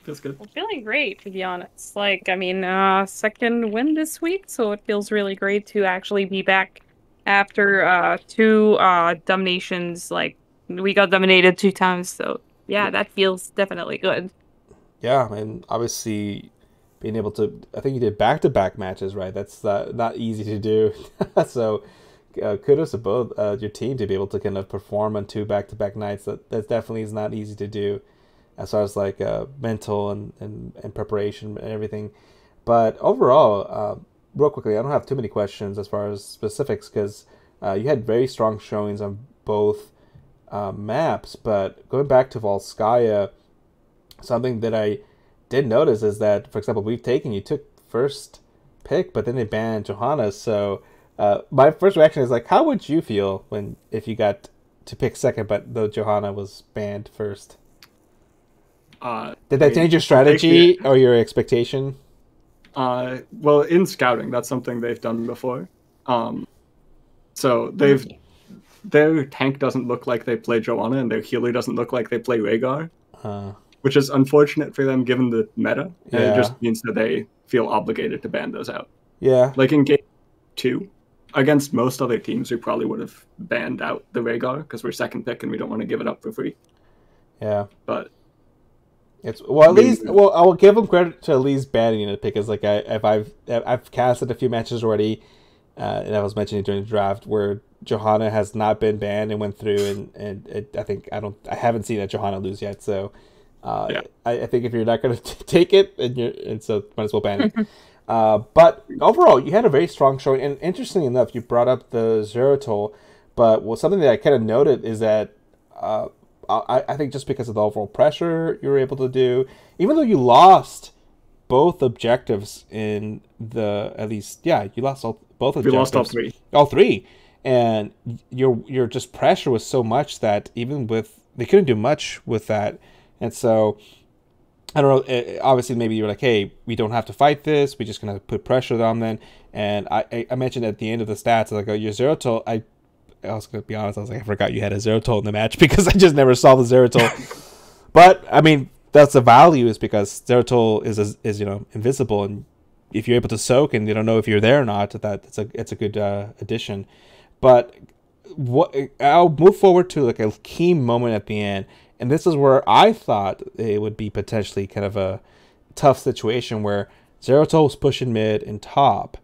Feels good. I'm feeling great, to be honest. Like, I mean, second win this week, so it feels really great to actually be back after 2 dominations. Like, we got dominated 2 times, so yeah, that feels definitely good. Yeah, and obviously being able to, I think you did back-to-back matches, right? That's not easy to do. So kudos to both your team to be able to kind of perform on 2 back-to-back nights. That definitely is not easy to do, as far as like mental and preparation and everything. But overall, real quickly, I don't have too many questions as far as specifics, because you had very strong showings on both maps. But going back to Volskaya, something that I did notice is that, for example, you took first pick, but then they banned Johanna. So my first reaction is like, how would you feel if you got to pick second, but though Johanna was banned first? Did that change your strategy or your expectation? Well, in scouting, that's something they've done before. So their tank doesn't look like they play Johanna, and their healer doesn't look like they play Rhaegar, which is unfortunate for them given the meta. And it just means that they feel obligated to ban those out. Yeah. Like in game 2, against most other teams, we probably would have banned out the Rhaegar because we're second pick and we don't want to give it up for free. Yeah. But it's at least I will give them credit to at least banning it, because like I've casted a few matches already, and I was mentioning during the draft where Johanna has not been banned and went through, and I haven't seen a Johanna lose yet. So I think if you're not going to take it, and so might as well ban it. But overall, you had a very strong showing, and interestingly enough, you brought up the Zero Toll, but something that I kind of noted is that I think just because of the overall pressure you were able to do, even though you lost both objectives in you lost both objectives. We lost all 3. All 3. And your just pressure was so much that even they couldn't do much with that. And so, I don't know, obviously maybe you were like, hey, we don't have to fight this, we're just going to put pressure on them. And I mentioned at the end of the stats, like, your Zero Toll, I was going to be honest, I was like, I forgot you had a Zero Toll in the match because I just never saw the Zero Toll. But, I mean, that's the value, is because Zero Toll is invisible, and if you're able to soak and you don't know if you're there or not, it's a good addition. But I'll move forward to like a key moment at the end, and this is where I thought it would be potentially kind of a tough situation where Zero Toll was pushing mid and top,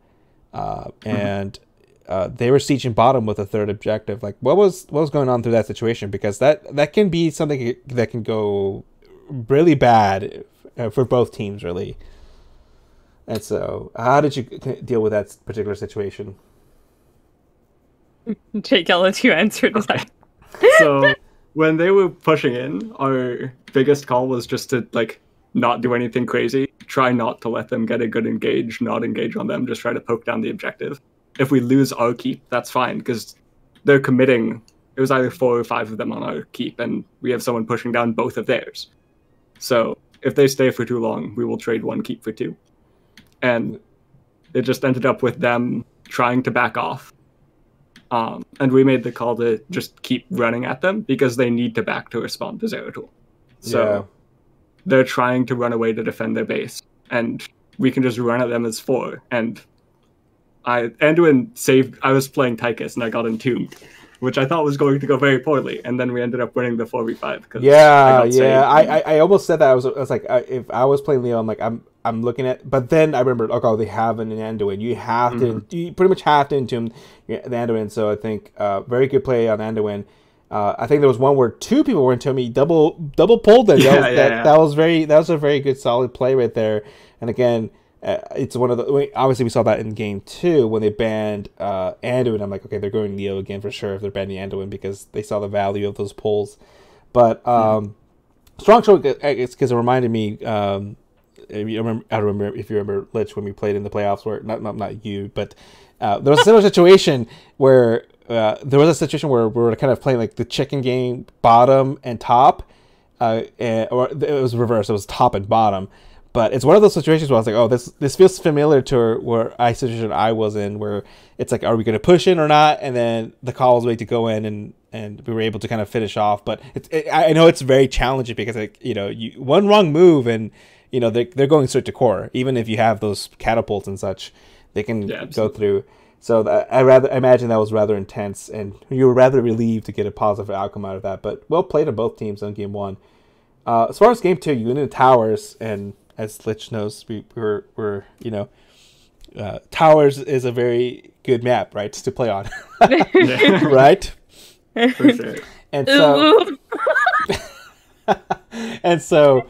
and they were sieging bottom with a 3rd objective. Like, what was going on through that situation? Because that can be something that can go really bad for both teams, really. And so, how did you deal with that particular situation? Jake, I'll let you answer this. Okay. So, when they were pushing in, our biggest call was just to, like, not do anything crazy. Try not to let them get a good engage, not engage on them, just try to poke down the objective. If we lose our keep, that's fine, because they're committing. It was either 4 or 5 of them on our keep, and we have someone pushing down both of theirs. So, if they stay for too long, we will trade 1 keep for 2. And it just ended up with them trying to back off. And we made the call to just keep running at them because they need to back to respond to Zero Tool. So they're trying to run away to defend their base. And we can just run at them as 4. And Anduin saved. I was playing Tychus and I got entombed, which I thought was going to go very poorly. And then we ended up winning the 4v5. I almost said that. I was like, if I was playing Leo, I'm like, I'm looking at, but then I remembered, okay, they have an Anduin. You pretty much have to entomb the Anduin. So I think very good play on Anduin. I think there was one where 2 people were entombing, double pulled them. That was a very good solid play right there. And again, it's one of the, obviously we saw that in game 2 when they banned Anduin. I'm like, okay, they're going Leo again for sure if they're banning Anduin because they saw the value of those pulls. But strong show, it's because it reminded me. I don't remember if you remember Lich when we played in the playoffs, where not you, but there was a similar situation where there was a situation where we were kind of playing like the chicken game, bottom and top, or it was reversed. It was top and bottom. But it's one of those situations where I was like, oh, this feels familiar to where situation I was in, where it's like, are we going to push in or not? And then the call was ready to go in, and we were able to kind of finish off. But I know it's very challenging because, like, one wrong move and, they're going straight to core. Even if you have those catapults and such, they can go through. So I imagine that was rather intense, and you were rather relieved to get a positive outcome out of that. But well played on both teams on game 1. As far as game 2, you went into towers, and as Lich knows, we're towers is a very good map, right, to play on, right? For sure. And so, and so.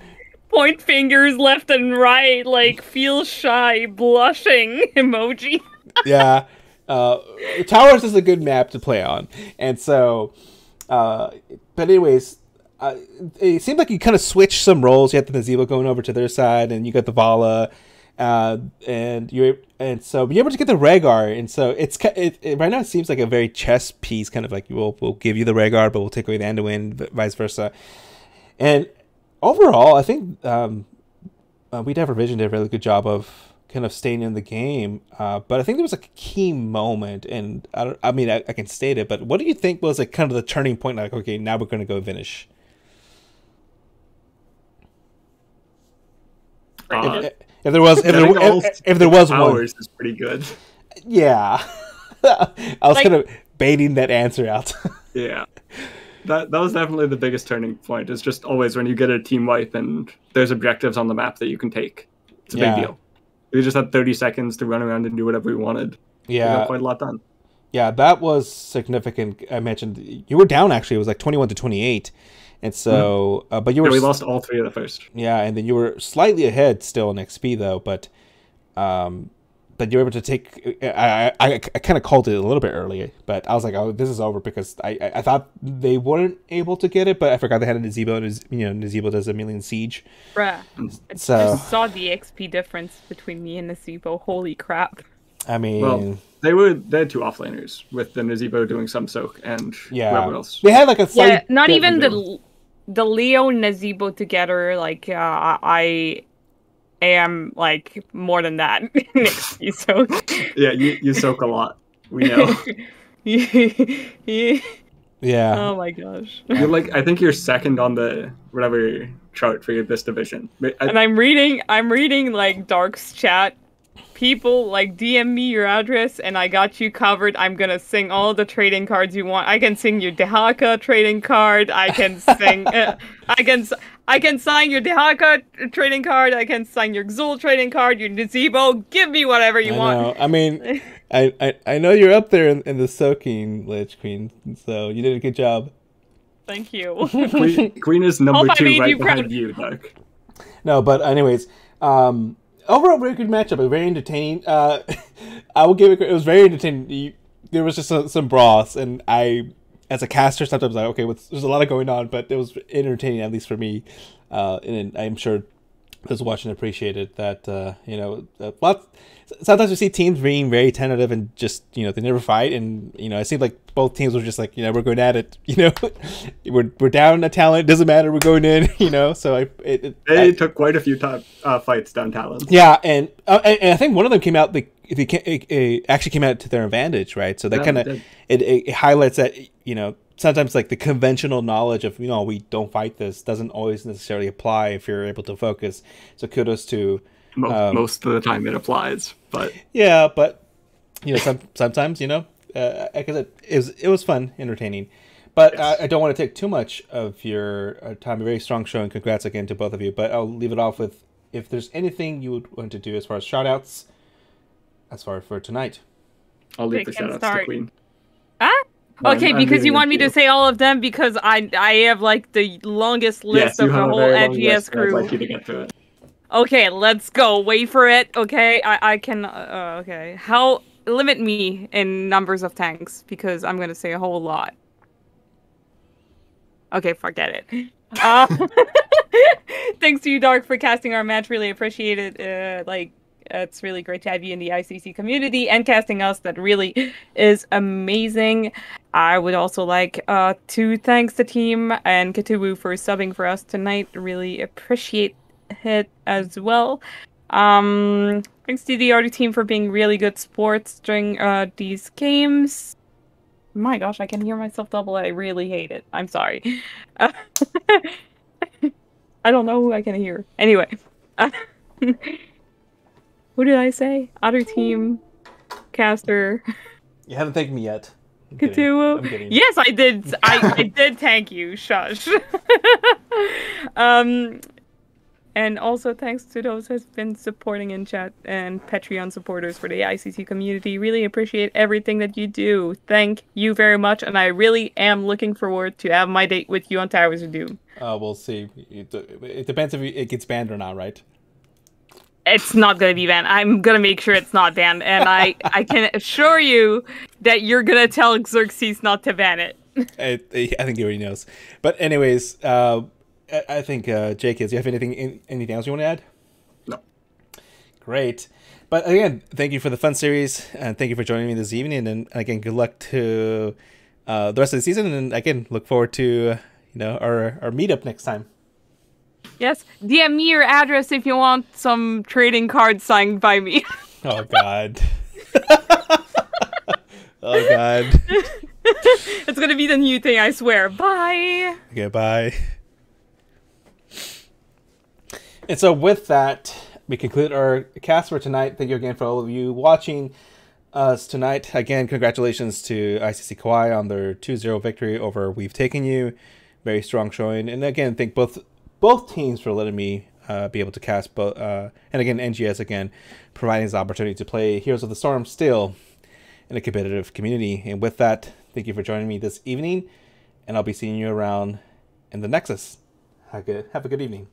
Point fingers left and right, like feel shy, blushing emoji. Yeah, towers is a good map to play on, and so, but anyways, it seemed like you kind of switched some roles. You had the Nazebo going over to their side, and you got the Vala, and so you're able to get the Rhaegar, and so right now it seems like a very chess piece, kind of like we'll give you the Rhaegar, but we'll take away the Anduin, vice versa, and overall, I think We Never Vision did a really good job of kind of staying in the game, but I think there was a key moment, and I can state it, but what do you think was like kind of the turning point? Like, okay, now we're going to go finish. If there was one, hours is pretty good. Yeah, I was kind of baiting that answer out. Yeah. That was definitely the biggest turning point. It's just always when you get a team wipe and there's objectives on the map that you can take. It's a big deal. We just had 30 seconds to run around and do whatever we wanted. Yeah. We got quite a lot done. Yeah, that was significant. I mentioned you were down, actually. It was like 21-28. And so, but you were... Yeah, we lost all 3 of the first. Yeah, and then you were slightly ahead still in XP, though. But you were able to take... I kind of called it a little bit early, but I was like, oh, this is over, because I thought they weren't able to get it, but I forgot they had a Nazebo, and Nazebo does a million siege. Bruh. So, I just saw the XP difference between me and Nazebo. Holy crap. I mean... Well, they had 2 offlaners, with the Nazebo doing some soak and whoever else. They had like a slight... Yeah, not even the Leo Nazebo together, like, I am like more than that in XP soak. Yeah, you soak a lot. We know. Yeah. Oh my gosh. You're like, I think you're second on the whatever chart for this division. And I'm reading like Dark's chat. People like DM me your address and I got you covered. I'm gonna sing all the trading cards you want. I can sing your Dehaka trading card. I can sing. I can sign your Dehaka trading card. I can sign your Xul trading card. Your Nazebo. Give me whatever you want. I mean, I know you're up there in the soaking, Lich Queen. So you did a good job. Thank you. Queen is number 2 right behind you, Dark. No, but anyways, overall, very good matchup. Very entertaining. I will give it. It was very entertaining. There was just some brawls, and I, as a caster, sometimes like, okay, there's a lot of going on, but it was entertaining, at least for me. And I'm sure those watching appreciated that. Sometimes we see teams being very tentative and just they never fight, and it seemed like both teams were just like we're going at it. We're down a talent. Doesn't matter. We're going in. So they took quite a few fights down talents. Yeah, and I think one of them came out. It actually came out to their advantage, right? So that kind of it highlights that sometimes like the conventional knowledge of we don't fight this doesn't always necessarily apply if you're able to focus. So kudos to most of the time it applies, but yeah, but sometimes it was fun, entertaining. But yes. I don't want to take too much of your time. A very strong show, and congrats again to both of you. But I'll leave it off with if there's anything you would want to do as far as shout-outs as far for tonight. I'll leave the shout-outs to Queen. Okay, because you want me to say all of them because I have like the longest list of the whole NGS crew. I'd like you to get to it. Okay, let's go. Wait for it. Okay, I can. Okay, limit me in numbers of tanks because I'm gonna say a whole lot. Okay, forget it. Thanks to you, Dark, for casting our match. Really appreciate it. It's really great to have you in the ICC community and casting us. That really is amazing. I would also like to thank the team and Katubu for subbing for us tonight. Really appreciate it as well. Thanks to the other team for being really good sports during these games. My gosh, I can hear myself double. I really hate it. I'm sorry. I don't know who I can hear. Anyway. Who did I say? Other team. Caster. You haven't thanked me yet. I'm kidding. Katuo. I'm kidding. Yes, I did. I did thank you. Shush. And also thanks to those who've been supporting in chat and Patreon supporters for the ICC community. Really appreciate everything that you do. Thank you very much, and I really am looking forward to have my date with you on Towers of Doom. We'll see. It depends if it gets banned or not, right? It's not going to be banned. I'm going to make sure it's not banned, and I can assure you that you're going to tell Xerxes not to ban it. I think he already knows. But anyways, I think, Jake, do you have anything else you want to add? No. Great. But again, thank you for the fun series, and thank you for joining me this evening. And again, good luck to the rest of the season. And again, look forward to our meetup next time. Yes, DM me your address if you want some trading cards signed by me. Oh God. Oh God. It's gonna be the new thing, I swear. Bye. Okay, bye. And so with that, we conclude our cast for tonight. Thank you again for all of you watching us tonight. Again, congratulations to ICC Kawaii on their 2-0 victory over We've Taken You. Very strong showing. And again, thank both teams for letting me be able to cast both. And again, NGS again, providing this opportunity to play Heroes of the Storm still in a competitive community. And with that, thank you for joining me this evening. And I'll be seeing you around in the Nexus. Have a good evening.